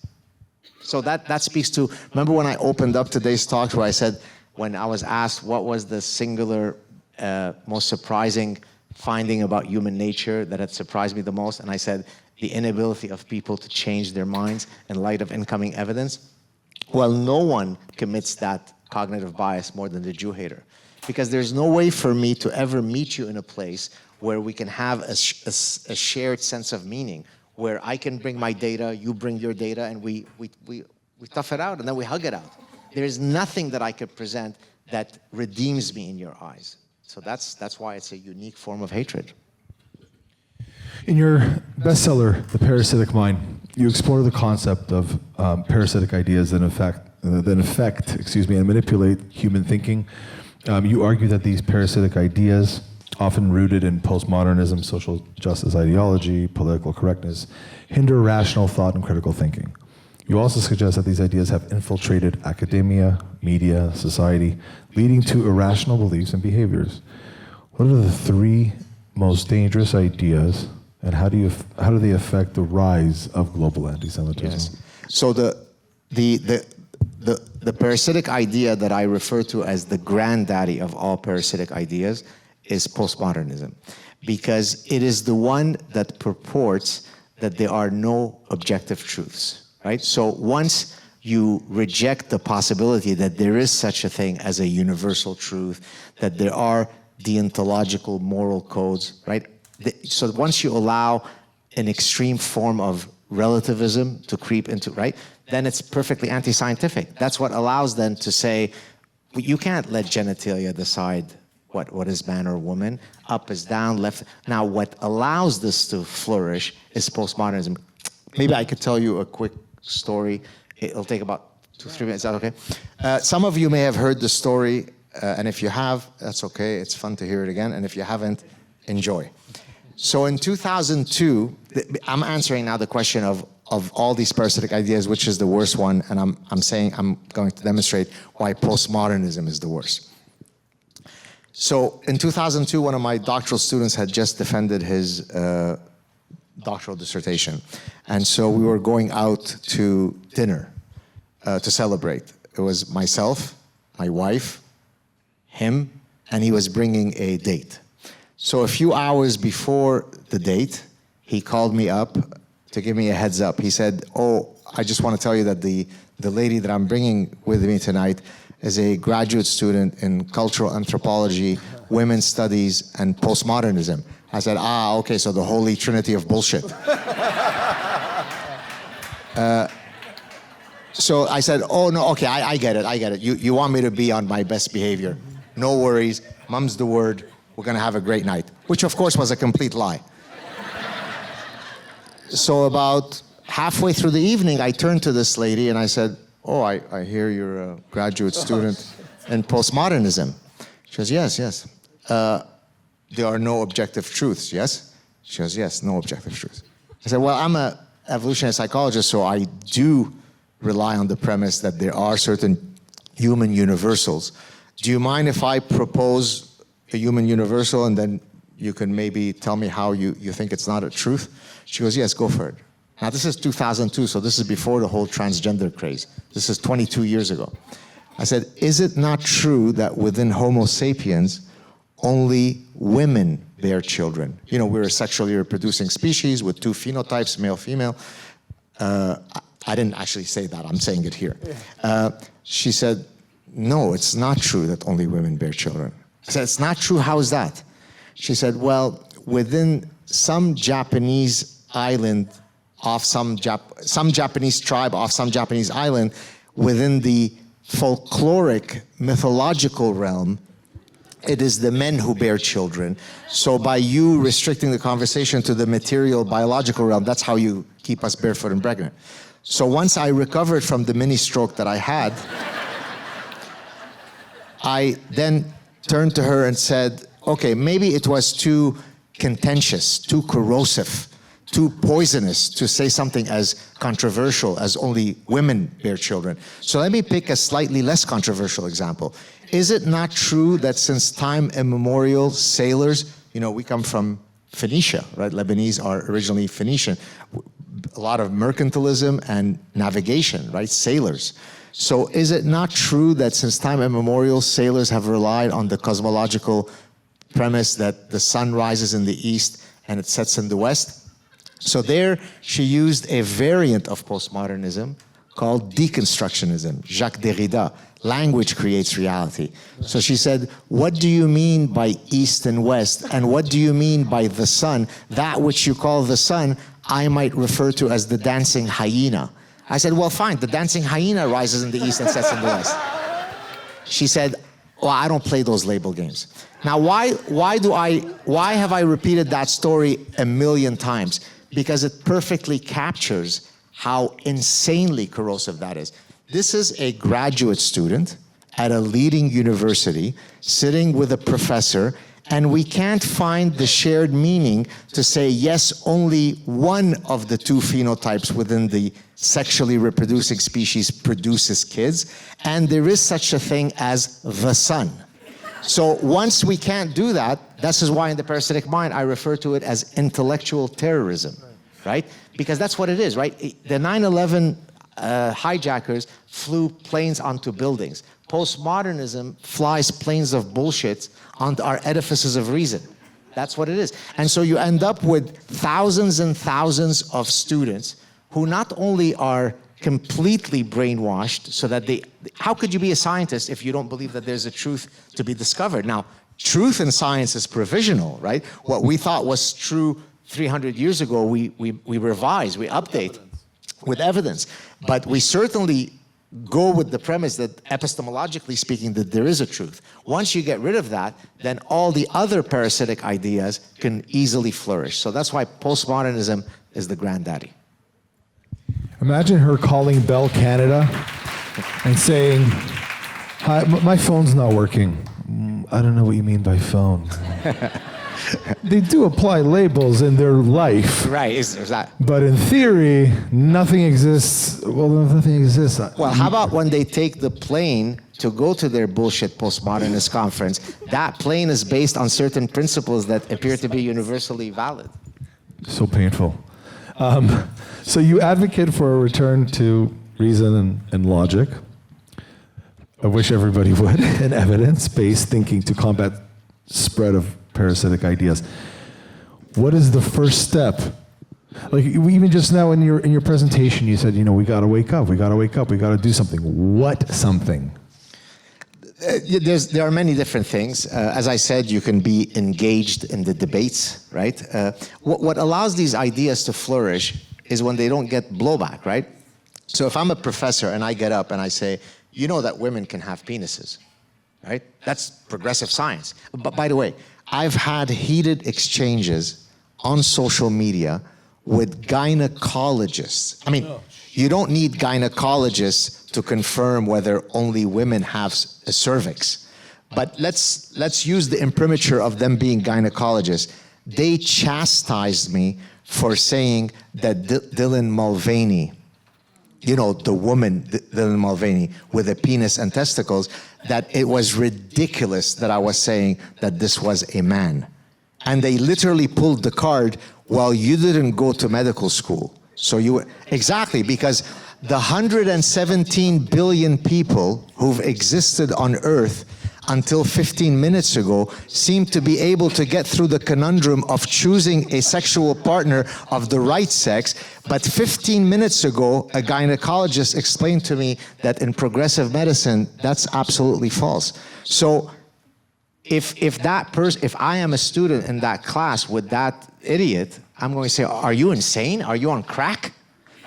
so that speaks to, remember when I opened up today's talk where I said, when I was asked what was the singular, most surprising finding about human nature that had surprised me the most, and I said, the inability of people to change their minds in light of incoming evidence. Well, no one commits that cognitive bias more than the Jew hater, because there's no way for me to ever meet you in a place where we can have a shared sense of meaning, where I can bring my data, you bring your data, and we tough it out, and then we hug it out. There's nothing that I could present that redeems me in your eyes. So that's why it's a unique form of hatred. In your bestseller, The Parasitic Mind, you explore the concept of parasitic ideas that affect and manipulate human thinking. You argue that these parasitic ideas, often rooted in postmodernism, social justice ideology, political correctness, hinder rational thought and critical thinking. You also suggest that these ideas have infiltrated academia, media, society, leading to irrational beliefs and behaviors. What are the three most dangerous ideas, and how do they affect the rise of global anti-Semitism? Yes. So the parasitic idea that I refer to as the granddaddy of all parasitic ideas is postmodernism, because it is the one that purports that there are no objective truths, right? So once you reject the possibility that there is such a thing as a universal truth, that there are deontological moral codes, right? So once you allow an extreme form of relativism to creep into, right, then it's perfectly anti-scientific. That's what allows them to say, you can't let genitalia decide what is man or woman, up is down, left. Now, what allows this to flourish is postmodernism. Maybe I could tell you a quick story. It'll take about 2-3 minutes. Is that okay? Some of you may have heard the story, and if you have, that's okay. It's fun to hear it again. And if you haven't, enjoy. So in 2002, I'm answering now the question of all these parasitic ideas, which is the worst one, and I'm saying I'm going to demonstrate why postmodernism is the worst. So in 2002, one of my doctoral students had just defended his doctoral dissertation. And so we were going out to dinner to celebrate. It was myself, my wife, him, and he was bringing a date. So a few hours before the date, he called me up to give me a heads up. He said, "Oh, I just want to tell you that the lady that I'm bringing with me tonight is a graduate student in cultural anthropology, women's studies, and postmodernism." I said, okay, so the holy trinity of bullshit. So I said, oh, no, okay, I get it. You want me to be on my best behavior. No worries, mum's the word, we're gonna have a great night. Which of course was a complete lie. So about halfway through the evening, I turned to this lady and I said, "Oh, I hear you're a graduate student in postmodernism." She goes, yes. There are no objective truths, yes? She goes, yes, no objective truths. I said, well, I'm an evolutionary psychologist, so I do rely on the premise that there are certain human universals. Do you mind if I propose a human universal and then you can maybe tell me how you think it's not a truth? She goes, yes, go for it. Now, this is 2002, so this is before the whole transgender craze. This is 22 years ago. I said, is it not true that within Homo sapiens, only women bear children? You know, we're a sexually reproducing species with two phenotypes, male, female. I didn't actually say that, I'm saying it here. She said, no, it's not true that only women bear children. I said, it's not true, how is that? She said, well, within some Japanese island, off some Japanese tribe off some Japanese island, within the folkloric, mythological realm, it is the men who bear children. So by you restricting the conversation to the material, biological realm, that's how you keep us barefoot and pregnant. So once I recovered from the mini stroke that I had, I then turned to her and said, okay, maybe it was too contentious, too corrosive, too poisonous to say something as controversial as only women bear children. So let me pick a slightly less controversial example. Is it not true that since time immemorial, sailors, you know, we come from Phoenicia, right? Lebanese are originally Phoenician. A lot of mercantilism and navigation, right? Sailors. So is it not true that since time immemorial, sailors have relied on the cosmological premise that the sun rises in the east and it sets in the west? So there, she used a variant of postmodernism called deconstructionism, Jacques Derrida. Language creates reality. So she said, what do you mean by East and West? And what do you mean by the sun? That which you call the sun, I might refer to as the dancing hyena. I said, well, fine, the dancing hyena rises in the East and sets in the West. She said, well, I don't play those label games. Now, why have I repeated that story a million times? Because it perfectly captures how insanely corrosive that is. This is a graduate student at a leading university sitting with a professor, and we can't find the shared meaning to say, yes, only one of the two phenotypes within the sexually reproducing species produces kids, and there is such a thing as the sun. So once we can't do that, this is why in the Parasitic Mind I refer to it as intellectual terrorism, right? Because that's what it is, right? The 9/11 hijackers flew planes onto buildings. Postmodernism flies planes of bullshit onto our edifices of reason. That's what it is. And so you end up with thousands and thousands of students who not only are completely brainwashed so that how could you be a scientist if you don't believe that there's a truth to be discovered? Now, truth in science is provisional, right? What we thought was true 300 years ago, we revise, we update with evidence. But we certainly go with the premise that epistemologically speaking, that there is a truth. Once you get rid of that, then all the other parasitic ideas can easily flourish. So that's why postmodernism is the granddaddy. Imagine her calling Bell Canada and saying, "Hi, my phone's not working." I don't know what you mean by phone. They do apply labels in their life. Right, is that? But in theory, nothing exists. Well, if nothing exists. Well, how about when they take the plane to go to their bullshit postmodernist conference? That plane is based on certain principles that appear to be universally valid. So painful. So you advocate for a return to reason and logic. I wish everybody would, and evidence-based thinking to combat spread of parasitic ideas. What is the first step? Like even just now in your presentation, you said, we got to wake up. We got to wake up. We got to do something. What something? There are many different things. As I said, you can be engaged in the debates, right? What allows these ideas to flourish is when they don't get blowback, right? So if I'm a professor and I get up and I say, you know that women can have penises, right? That's progressive science. But by the way, I've had heated exchanges on social media with gynecologists. I mean, you don't need gynecologists to confirm whether only women have a cervix. But let's use the imprimatur of them being gynecologists. They chastised me for saying that Dylan Mulvaney, the woman, Dylan Mulvaney, with a penis and testicles, that it was ridiculous that I was saying that this was a man. And they literally pulled the card, well, you didn't go to medical school. So exactly, because the 117 billion people who've existed on Earth until 15 minutes ago seem to be able to get through the conundrum of choosing a sexual partner of the right sex. But 15 minutes ago, a gynecologist explained to me that in progressive medicine, that's absolutely false. So if I am a student in that class with that idiot, I'm going to say, are you insane? Are you on crack?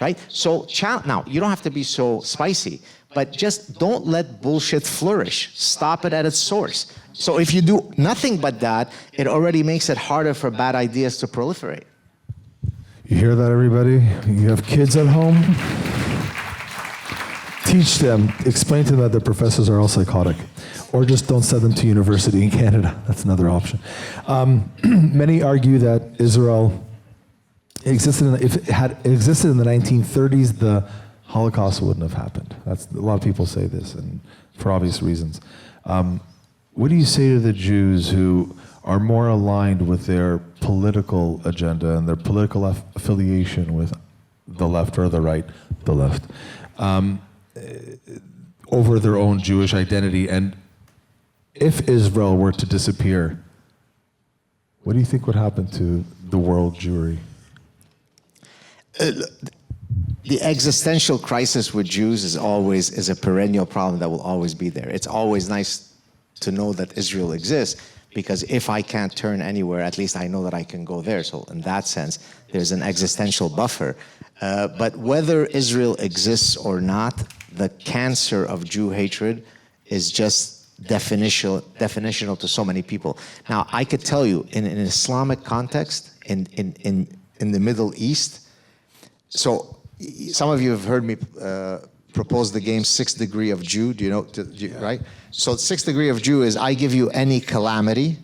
Right? So now, you don't have to be so spicy, but just don't let bullshit flourish. Stop it at its source. So if you do nothing but that, it already makes it harder for bad ideas to proliferate. You hear that, everybody? You have kids at home? Teach them, explain to them that their professors are all psychotic. Or just don't send them to university in Canada. That's another option. Many argue that Israel existed, if it had existed in the 1930s, the Holocaust wouldn't have happened. A lot of people say this, and for obvious reasons. What do you say to the Jews who are more aligned with their political agenda and their political affiliation with the left or the right, the left, over their own Jewish identity? And if Israel were to disappear, what do you think would happen to the world Jewry? the existential crisis with Jews is a perennial problem that will always be there. It's always nice to know that Israel exists, because if I can't turn anywhere, at least I know that I can go there. So in that sense, there's an existential buffer. But whether Israel exists or not, the cancer of Jew hatred is just definitional to so many people. Now, I could tell you, in an Islamic context, in the Middle East, so some of you have heard me propose the game 6 Degree of Jew. Do you know, right? So 6 Degree of Jew is I give you any calamity,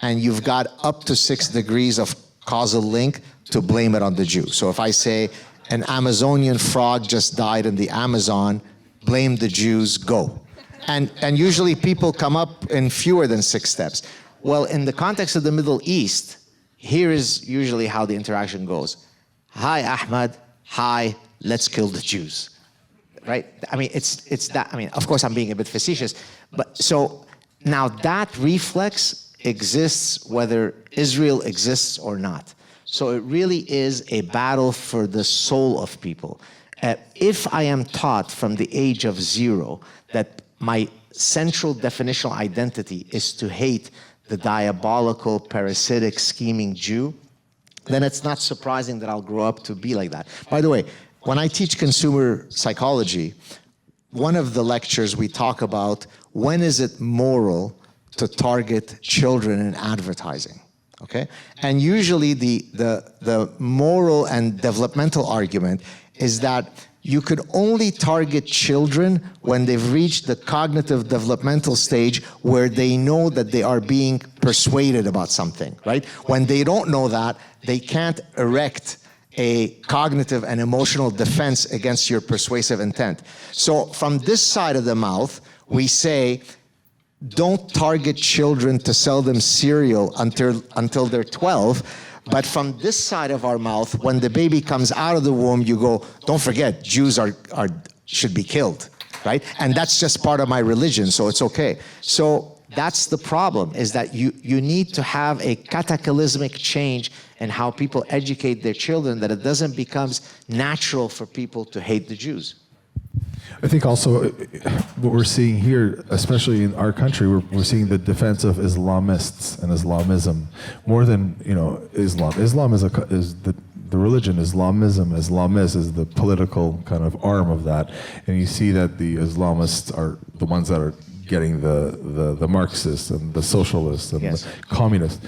and you've got up to 6 degrees of causal link to blame it on the Jew. So if I say an Amazonian frog just died in the Amazon, blame the Jews, go. And usually people come up in fewer than 6 steps. Well, in the context of the Middle East, here is usually how the interaction goes. Hi, Ahmad. Hi, let's kill the Jews. Right? I mean, it's that. I mean, of course, I'm being a bit facetious, but so now that reflex exists whether Israel exists or not. So it really is a battle for the soul of people. If I am taught from the age of 0 that my central definitional identity is to hate the diabolical, parasitic, scheming Jew, then it's not surprising that I'll grow up to be like that. By the way, when I teach consumer psychology, one of the lectures we talk about when is it moral to target children in advertising, okay? And usually the moral and developmental argument is that you could only target children when they've reached the cognitive developmental stage where they know that they are being persuaded about something, right? When they don't know that, they can't erect a cognitive and emotional defense against your persuasive intent. So from this side of the mouth, we say, don't target children to sell them cereal until they're 12. But from this side of our mouth, when the baby comes out of the womb, you go, don't forget, Jews should be killed, right? And that's just part of my religion, so it's okay. So that's the problem, is that you need to have a cataclysmic change in how people educate their children, that it doesn't become natural for people to hate the Jews. I think also what we're seeing here, especially in our country, we're seeing the defense of Islamists and Islamism more than, Islam. Islam is the religion. Islamism, Islamist is the political kind of arm of that. And you see that the Islamists are the ones that are getting the Marxists and the socialists and Yes. the communists.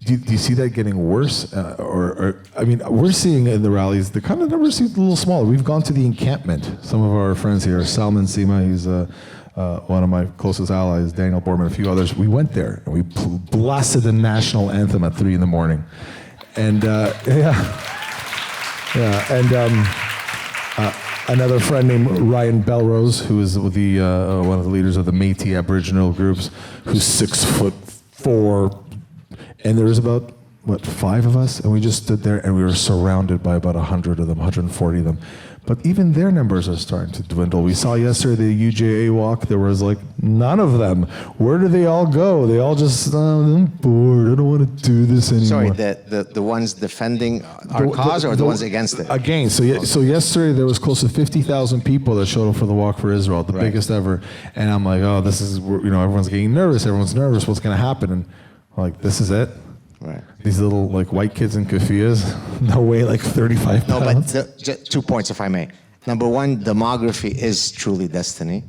Do you see that getting worse? I mean, we're seeing in the rallies, the kind of numbers seem a little smaller. We've gone to the encampment. Some of our friends here, Salman Sima, he's one of my closest allies, Daniel Borman, a few others. We went there and we blasted the national anthem at 3 a.m. And another friend named Ryan Belrose, who is one of the leaders of the Métis Aboriginal groups, who's 6'4". And there was about, 5 of us? And we just stood there and we were surrounded by about 100 of them, 140 of them. But even their numbers are starting to dwindle. We saw yesterday the UJA walk, there was like none of them. Where do they all go? They all just, I'm bored, I don't want to do this anymore. Sorry, the ones defending our cause or the ones against it? Against. So yesterday there was close to 50,000 people that showed up for the Walk for Israel, the biggest ever. And I'm like, oh, this is, everyone's getting nervous, what's going to happen? And like, this is it? Right. These little like white kids in keffiyehs, no way, like 35 pounds. No, but just 2 points, if I may. Number one, demography is truly destiny.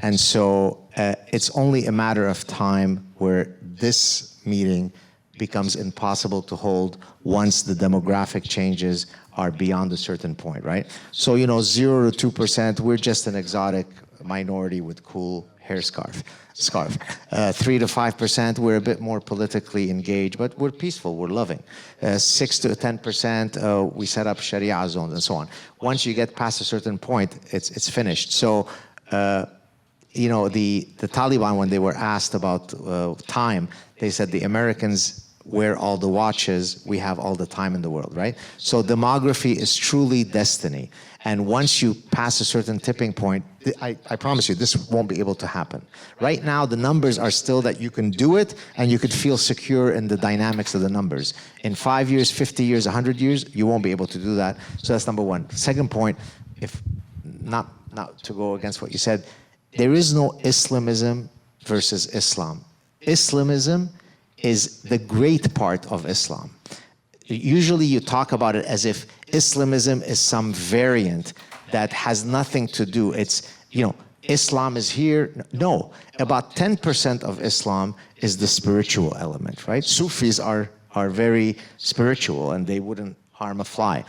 And so it's only a matter of time where this meeting becomes impossible to hold once the demographic changes are beyond a certain point, right? So, 0 to 2%, we're just an exotic minority with cool hair scarf. 3 to 5%, we're a bit more politically engaged, but we're peaceful, we're loving. 6 to 10%, we set up Sharia zones and so on. Once you get past a certain point, it's finished. So, the Taliban, when they were asked about time, they said the Americans wear all the watches, we have all the time in the world, right? So demography is truly destiny. And once you pass a certain tipping point, I promise you, this won't be able to happen. Right now, the numbers are still that you can do it and you could feel secure in the dynamics of the numbers. In 5 years, 50 years, 100 years, you won't be able to do that. So that's number one. Second point, if not to go against what you said, there is no Islamism versus Islam. Islamism is the great part of Islam. Usually you talk about it as if Islamism is some variant that has nothing to do. It's, Islam is here. No, about 10% of Islam is the spiritual element, right? Sufis are very spiritual and they wouldn't harm a fly.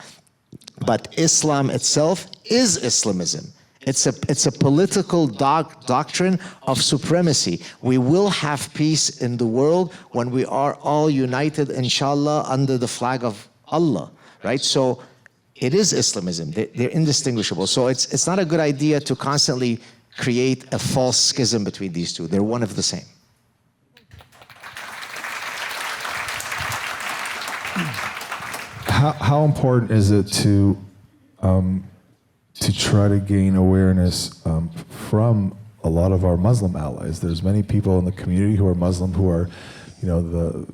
But Islam itself is Islamism. It's a political doctrine of supremacy. We will have peace in the world when we are all united, inshallah, under the flag of Allah, right? So it is Islamism. They're indistinguishable. So it's not a good idea to constantly create a false schism between these two. They're one of the same. How important is it to try to gain awareness from a lot of our Muslim allies? There's many people in the community who are Muslim who are, the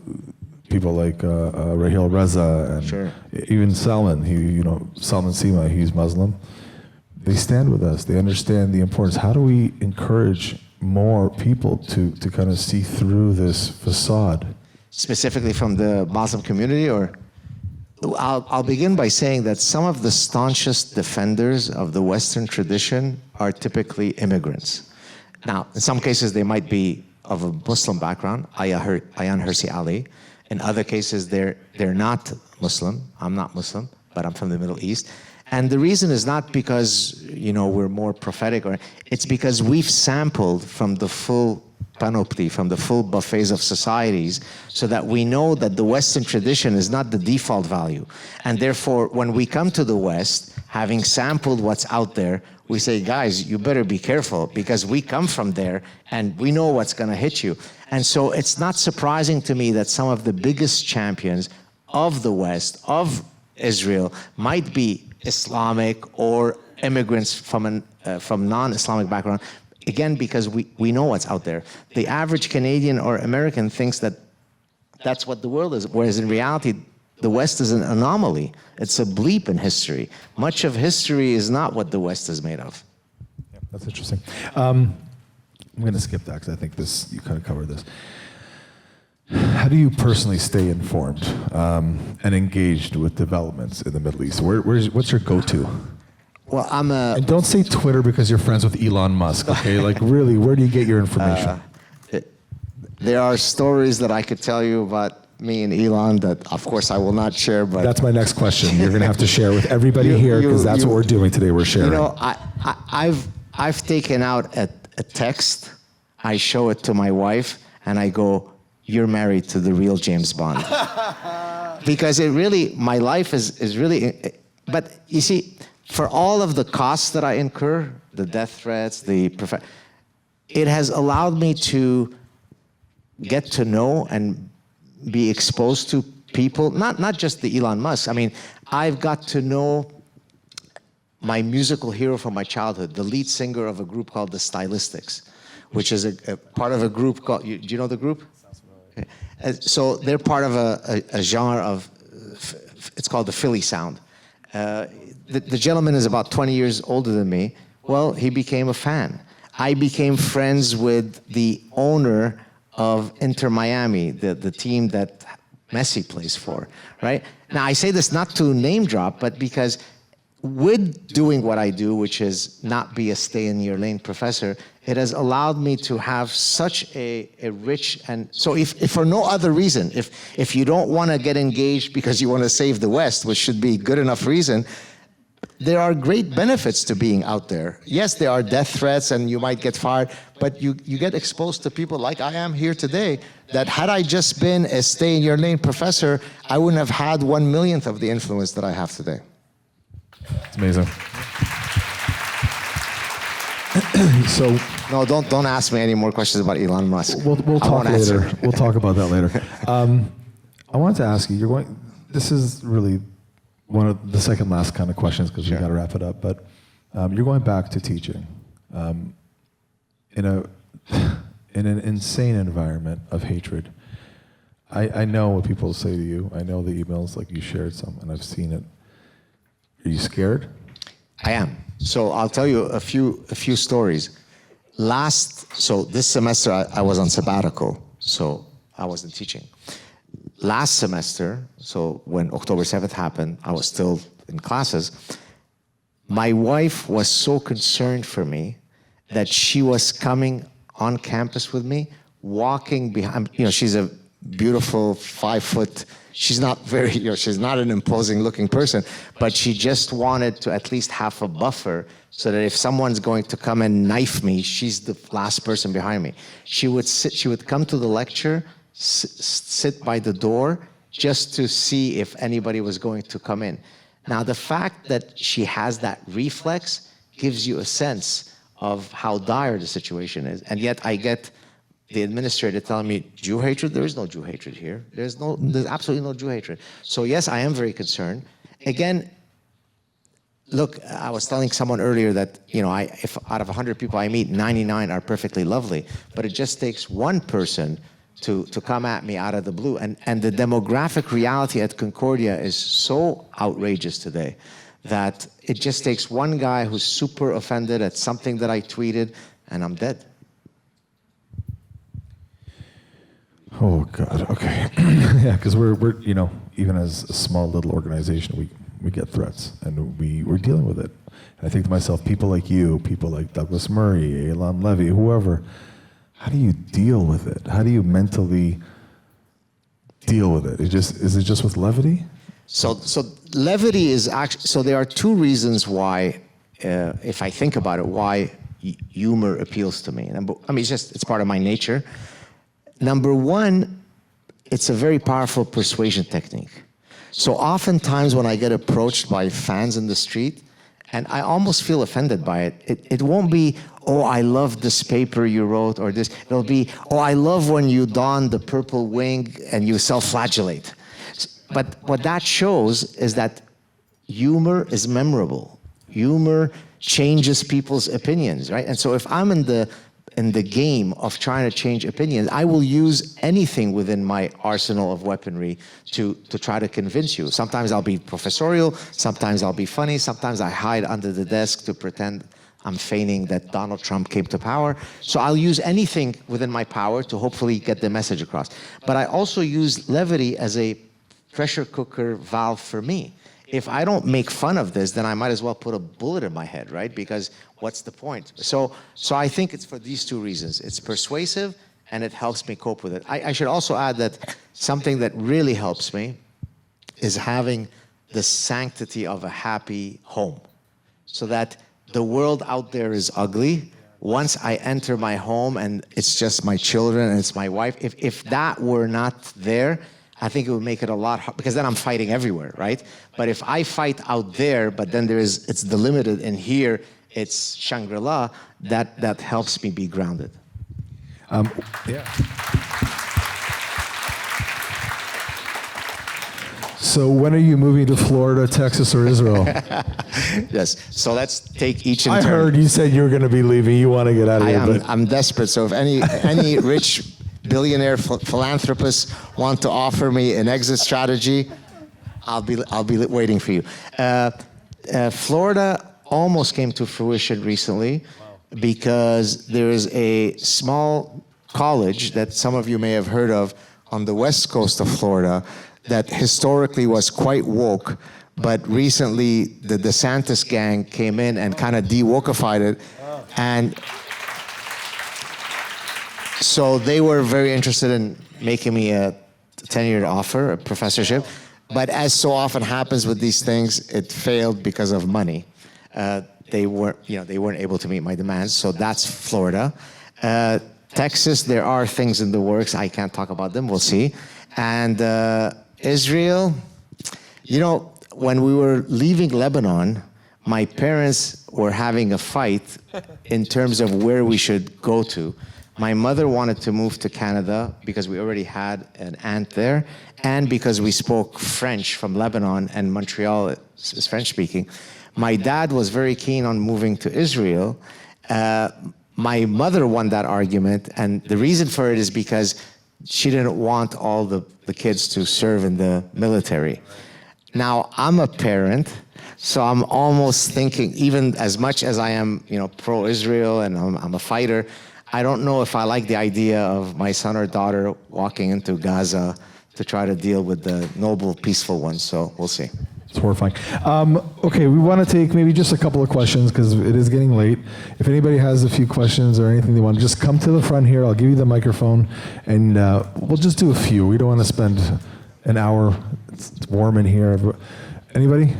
people like Rahil Reza and Sure. even Salman. Salman Sima, he's Muslim. They stand with us. They understand the importance. How do we encourage more people to kind of see through this facade? Specifically from the Muslim community, or? I'll begin by saying that some of the staunchest defenders of the Western tradition are typically immigrants. Now, in some cases, they might be of a Muslim background, Ayan Hirsi Ali. In other cases, they're not Muslim. I'm not Muslim, but I'm from the Middle East. And the reason is not because, we're more prophetic, it's because we've sampled from the full panoply, from the full buffets of societies, so that we know that the Western tradition is not the default value. And therefore, when we come to the West, having sampled what's out there, we say, guys, you better be careful because we come from there and we know what's going to hit you. And so it's not surprising to me that some of the biggest champions of the West, of Israel, might be Islamic or immigrants from non-Islamic background. Again, because we know what's out there. The average Canadian or American thinks that that's what the world is, whereas in reality, the West is an anomaly. It's a bleep in history. Much of history is not what the West is made of. Yeah, that's interesting. I'm going to skip that because I think you kind of covered this. How do you personally stay informed and engaged with developments in the Middle East? What's your go-to? Well, And don't say Twitter because you're friends with Elon Musk, okay? Like, really, where do you get your information? There are stories that I could tell you about me and Elon that, of course, I will not share, but... That's my next question. You're going to have to share with everybody here because that's what we're doing today. We're sharing. I've taken out a text, I show it to my wife, and I go, you're married to the real James Bond. Because my life is really... But, you see... For all of the costs that I incur, the death threats, it has allowed me to get to know and be exposed to people, not just the Elon Musk. I mean, I've got to know my musical hero from my childhood, the lead singer of a group called the Stylistics, which is a part of a group called, do you know the group? Okay. So they're part of a genre of, it's called the Philly sound. The gentleman is about 20 years older than me. Well, he became a fan. I became friends with the owner of Inter Miami, the team that Messi plays for, right? Now, I say this not to name drop, but because with doing what I do, which is not be a stay-in-your-lane professor, it has allowed me to have such a rich, and so if for no other reason, if you don't want to get engaged because you want to save the West, which should be good enough reason, there are great benefits to being out there. Yes, there are death threats and you might get fired, but you get exposed to people like I am here today, that had I just been a stay-in-your-lane professor, I wouldn't have had 1/1,000,000th of the influence that I have today. It's amazing. So no, don't ask me any more questions about Elon Musk. We'll talk later. We'll talk about that later. I wanted to ask you, this is really one of the second last kind of questions because we got to wrap it up, but you're going back to teaching in an insane environment of hatred. I know what people say to you. I know the emails, like you shared some, and I've seen it. Are you scared? I am. So I'll tell you a few stories. So this semester I was on sabbatical, so I wasn't teaching. Last semester, so when October 7th happened, I was still in classes. My wife was so concerned for me that she was coming on campus with me, walking behind, she's a beautiful 5 foot, she's not very, she's not an imposing looking person, but she just wanted to at least have a buffer so that if someone's going to come and knife me, she's the last person behind me. She would come to the lecture, sit by the door just to see if anybody was going to come in. Now, the fact that she has that reflex gives you a sense of how dire the situation is. And yet I get the administrator telling me, Jew hatred? There is no Jew hatred here. There's absolutely no Jew hatred. So yes, I am very concerned. Again, look, I was telling someone earlier that, if out of 100 people I meet, 99 are perfectly lovely, but it just takes one person to come at me out of the blue. And the demographic reality at Concordia is so outrageous today that it just takes one guy who's super offended at something that I tweeted, and I'm dead. Oh God. Okay. Yeah, because we're even as a small little organization, we get threats and we're dealing with it. And I think to myself, people like you, people like Douglas Murray, Elam Levy, whoever, how do you deal with it? How do you mentally deal with it? Is it just with levity? So levity is actually, so there are two reasons why, if I think about it, why humor appeals to me. It's part of my nature. Number one, it's a very powerful persuasion technique. So oftentimes when I get approached by fans in the street, and I almost feel offended by it, it won't be, oh, I love this paper you wrote, or this. It'll be, oh, I love when you don the purple wing and you self-flagellate. But what that shows is that humor is memorable. Humor changes people's opinions, right? And so if I'm in the game of trying to change opinions, I will use anything within my arsenal of weaponry to try to convince you. Sometimes I'll be professorial, sometimes I'll be funny, sometimes I hide under the desk to pretend I'm feigning that Donald Trump came to power. So I'll use anything within my power to hopefully get the message across. But I also use levity as a pressure cooker valve for me. If I don't make fun of this, then I might as well put a bullet in my head, right? Because what's the point? So I think it's for these two reasons. It's persuasive, and it helps me cope with it. I should also add that something that really helps me is having the sanctity of a happy home, so that the world out there is ugly. Once I enter my home and it's just my children and it's my wife, if that were not there, I think it would make it a lot harder, because then I'm fighting everywhere, right? But if I fight out there, but then it's delimited, and here it's Shangri-La, that helps me be grounded. Yeah. So when are you moving to Florida, Texas, or Israel? Yes. So let's take each in turn. I heard you said you were going to be leaving. You want to get out of here. I'm desperate. So if any rich billionaire philanthropists want to offer me an exit strategy, I'll be waiting for you. Florida almost came to fruition recently because there is a small college that some of you may have heard of on the west coast of Florida that historically was quite woke, but recently the DeSantis gang came in and kind of de-wokeified it. And so they were very interested in making me a tenured offer, a professorship. But as so often happens with these things, it failed because of money. They weren't able to meet my demands. So that's Florida. Texas, there are things in the works. I can't talk about them. We'll see. And Israel, when we were leaving Lebanon, my parents were having a fight in terms of where we should go to. My mother wanted to move to Canada because we already had an aunt there, and because we spoke French from Lebanon, and Montreal is French-speaking. My dad was very keen on moving to Israel. My mother won that argument, and the reason for it is because she didn't want all the kids to serve in the military. Now, I'm a parent, so I'm almost thinking, even as much as I am, pro-Israel and I'm a fighter, I don't know if I like the idea of my son or daughter walking into Gaza to try to deal with the noble, peaceful ones. So we'll see. It's horrifying. Okay, we want to take maybe just a couple of questions because it is getting late. If anybody has a few questions or anything they want, just come to the front here. I'll give you the microphone, and we'll just do a few. We don't want to spend an hour. It's warm in here. Anybody?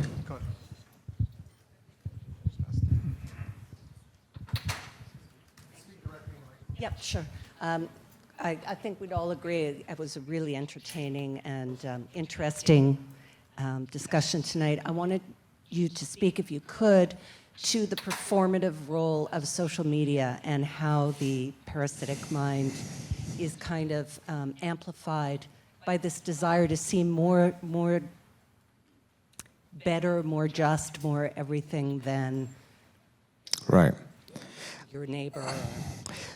Yep, sure. I think we'd all agree it was a really entertaining and interesting discussion tonight. I wanted you to speak, if you could, to the performative role of social media and how the parasitic mind is kind of amplified by this desire to seem more better, more just, more everything than Right. your neighbor.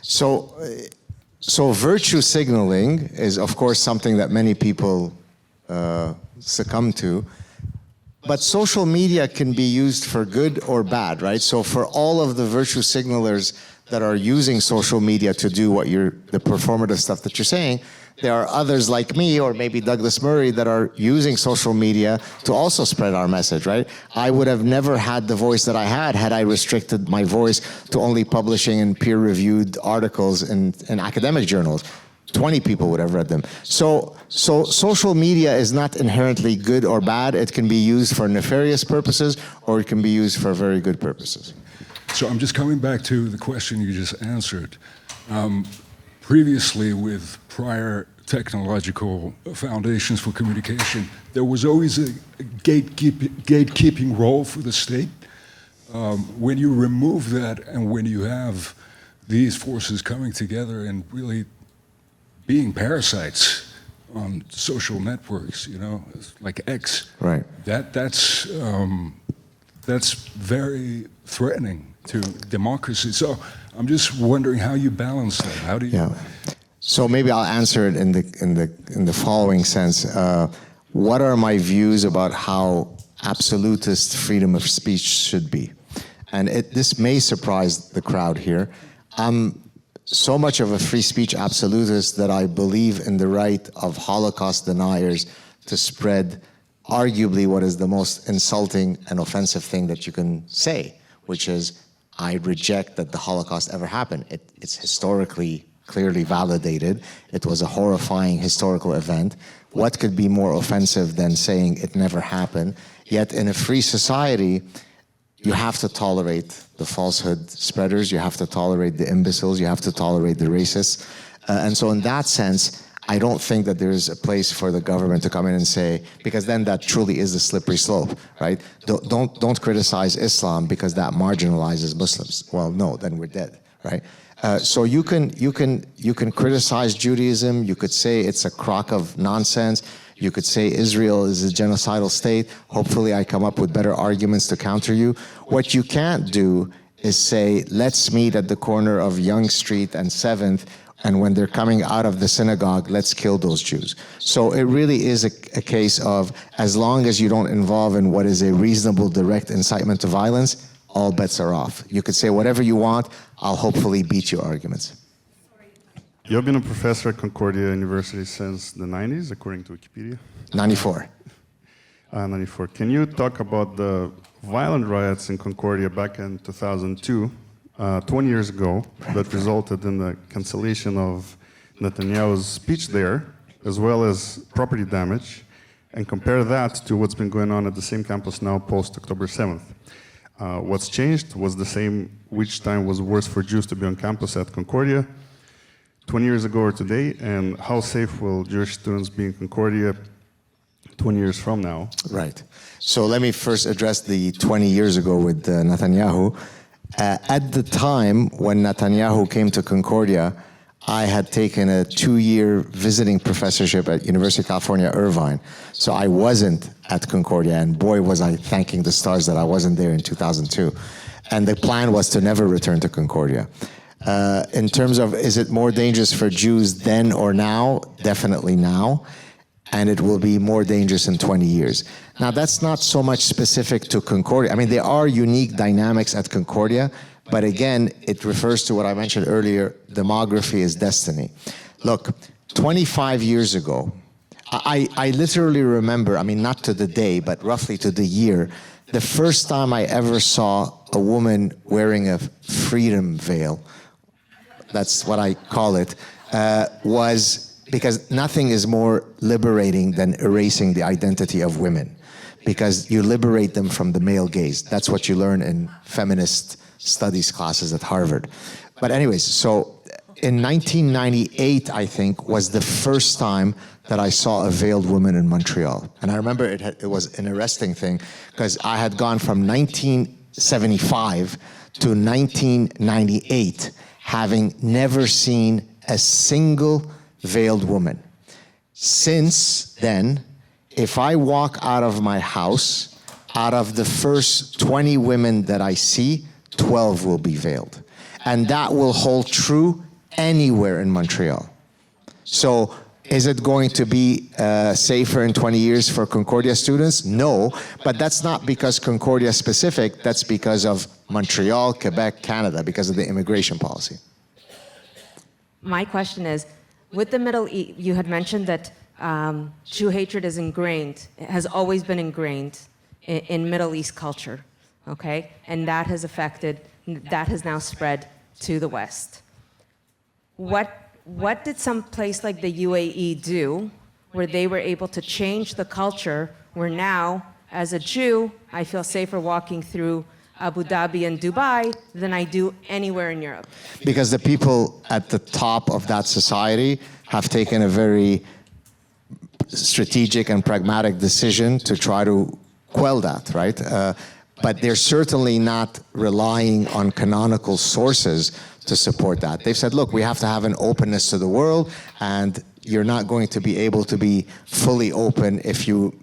So virtue signaling is, of course, something that many people succumb to. But social media can be used for good or bad, right? So for all of the virtue signalers that are using social media to do the performative stuff that you're saying, there are others like me or maybe Douglas Murray that are using social media to also spread our message, right? I would have never had the voice that I had I restricted my voice to only publishing in peer-reviewed articles in academic journals. 20 people would have read them. So social media is not inherently good or bad. It can be used for nefarious purposes or it can be used for very good purposes. So I'm just coming back to the question you just answered. Previously, with prior technological foundations for communication, there was always a gatekeeping role for the state. When you remove that and when you have these forces coming together and really being parasites on social networks, like X, right? That's very threatening to democracy. So I'm just wondering how you balance that. How do you? Yeah. So maybe I'll answer it in the following sense. What are my views about how absolutist freedom of speech should be? And this may surprise the crowd here. I'm so much of a free speech absolutist that I believe in the right of Holocaust deniers to spread arguably what is the most insulting and offensive thing that you can say, which is, I reject that the Holocaust ever happened. It's historically clearly validated. It was a horrifying historical event. What could be more offensive than saying it never happened? Yet in a free society, you have to tolerate the falsehood spreaders, you have to tolerate the imbeciles, you have to tolerate the racists. And so in that sense, I don't think that there's a place for the government to come in and say, because then that truly is the slippery slope, right? Don't criticize Islam because that marginalizes Muslims. Well, no, then we're dead, right? So you can criticize Judaism. You could say it's a crock of nonsense. You could say Israel is a genocidal state. Hopefully I come up with better arguments to counter you. What you can't do is say, let's meet at the corner of Yonge Street and 7th, and when they're coming out of the synagogue, let's kill those Jews. So it really is a case of, as long as you don't involve in what is a reasonable direct incitement to violence, all bets are off. You could say whatever you want, I'll hopefully beat your arguments. You've been a professor at Concordia University since the 90s, according to Wikipedia? 94. 94. Can you talk about the violent riots in Concordia back in 2002, 20 years ago, that resulted in the cancellation of Netanyahu's speech there, as well as property damage, and compare that to what's been going on at the same campus now post-October 7th? What's changed? Was the same, which time was worse for Jews to be on campus at Concordia 20 years ago or today, and how safe will Jewish students be in Concordia 20 years from now? Right. So let me first address the 20 years ago with Netanyahu. At the time when Netanyahu came to Concordia, I had taken a 2-year visiting professorship at University of California, Irvine. So I wasn't at Concordia, and boy, was I thanking the stars that I wasn't there in 2002. And the plan was to never return to Concordia. In terms of, is it more dangerous for Jews then or now? Definitely now. And it will be more dangerous in 20 years. Now, that's not so much specific to Concordia. I mean, there are unique dynamics at Concordia, but again, it refers to what I mentioned earlier, demography is destiny. Look, 25 years ago, I literally remember, I mean, not to the day, but roughly to the year, the first time I ever saw a woman wearing a freedom veil, that's what I call it, was because nothing is more liberating than erasing the identity of women, because you liberate them from the male gaze. That's what you learn in feminist studies classes at Harvard. But anyways, so in 1998, I think, was the first time that I saw a veiled woman in Montreal. And I remember it was an arresting thing, because I had gone from 1975 to 1998 having never seen a single veiled woman. Since then, if I walk out of my house, out of the first 20 women that I see, 12 will be veiled. And that will hold true anywhere in Montreal. So is it going to be safer in 20 years for Concordia students? No, but that's not because Concordia is specific, that's because of Montreal, Quebec, Canada, because of the immigration policy. My question is, with the Middle East, you had mentioned that Jew hatred is ingrained, it has always been ingrained in Middle East culture, okay? And that has now spread to the West. What did some place like the UAE do where they were able to change the culture where now, as a Jew, I feel safer walking through Abu Dhabi and Dubai than I do anywhere in Europe? Because the people at the top of that society have taken a very strategic and pragmatic decision to try to quell that, right? But they're certainly not relying on canonical sources to support that. They've said, look, we have to have an openness to the world, and you're not going to be able to be fully open if you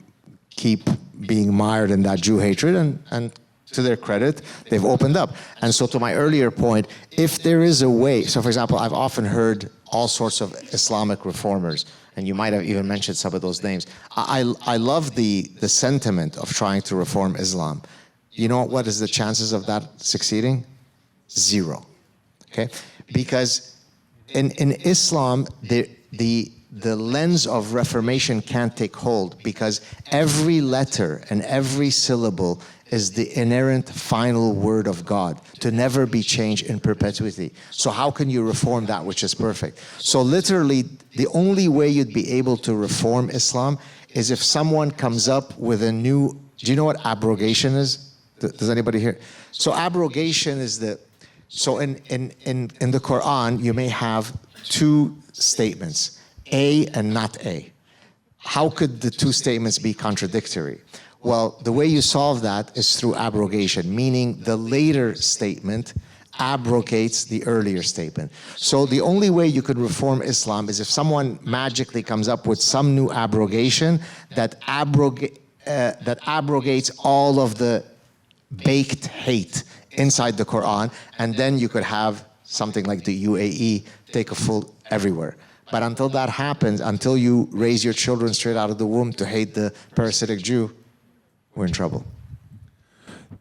keep being mired in that Jew hatred, and to their credit, they've opened up. And so to my earlier point, if there is a way, so for example, I've often heard all sorts of Islamic reformers, and you might have even mentioned some of those names. I love the sentiment of trying to reform Islam. You know what is the chances of that succeeding? 0, okay? Because in Islam, the lens of reformation can't take hold, because every letter and every syllable is the inerrant final word of God, to never be changed in perpetuity. So how can you reform that which is perfect? So literally, the only way you'd be able to reform Islam is if someone comes up with a new, do you know what abrogation is? Does anybody hear? So abrogation is so in the Quran, you may have 2 statements, A and not A. How could the 2 statements be contradictory? Well, the way you solve that is through abrogation, meaning the later statement abrogates the earlier statement. So the only way you could reform Islam is if someone magically comes up with some new abrogation that abrogates all of the baked hate inside the Quran, and then you could have something like the UAE take a full everywhere. But until that happens, until you raise your children straight out of the womb to hate the parasitic Jew, we're in trouble.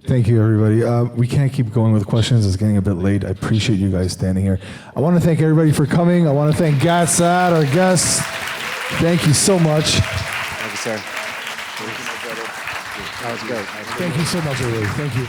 Thank you, everybody. We can't keep going with questions. It's getting a bit late. I appreciate you guys standing here. I want to thank everybody for coming. I want to thank Gad Saad, our guest. Thank you so much. Thank you, sir. That was great. Thank you so much, everybody. Thank you.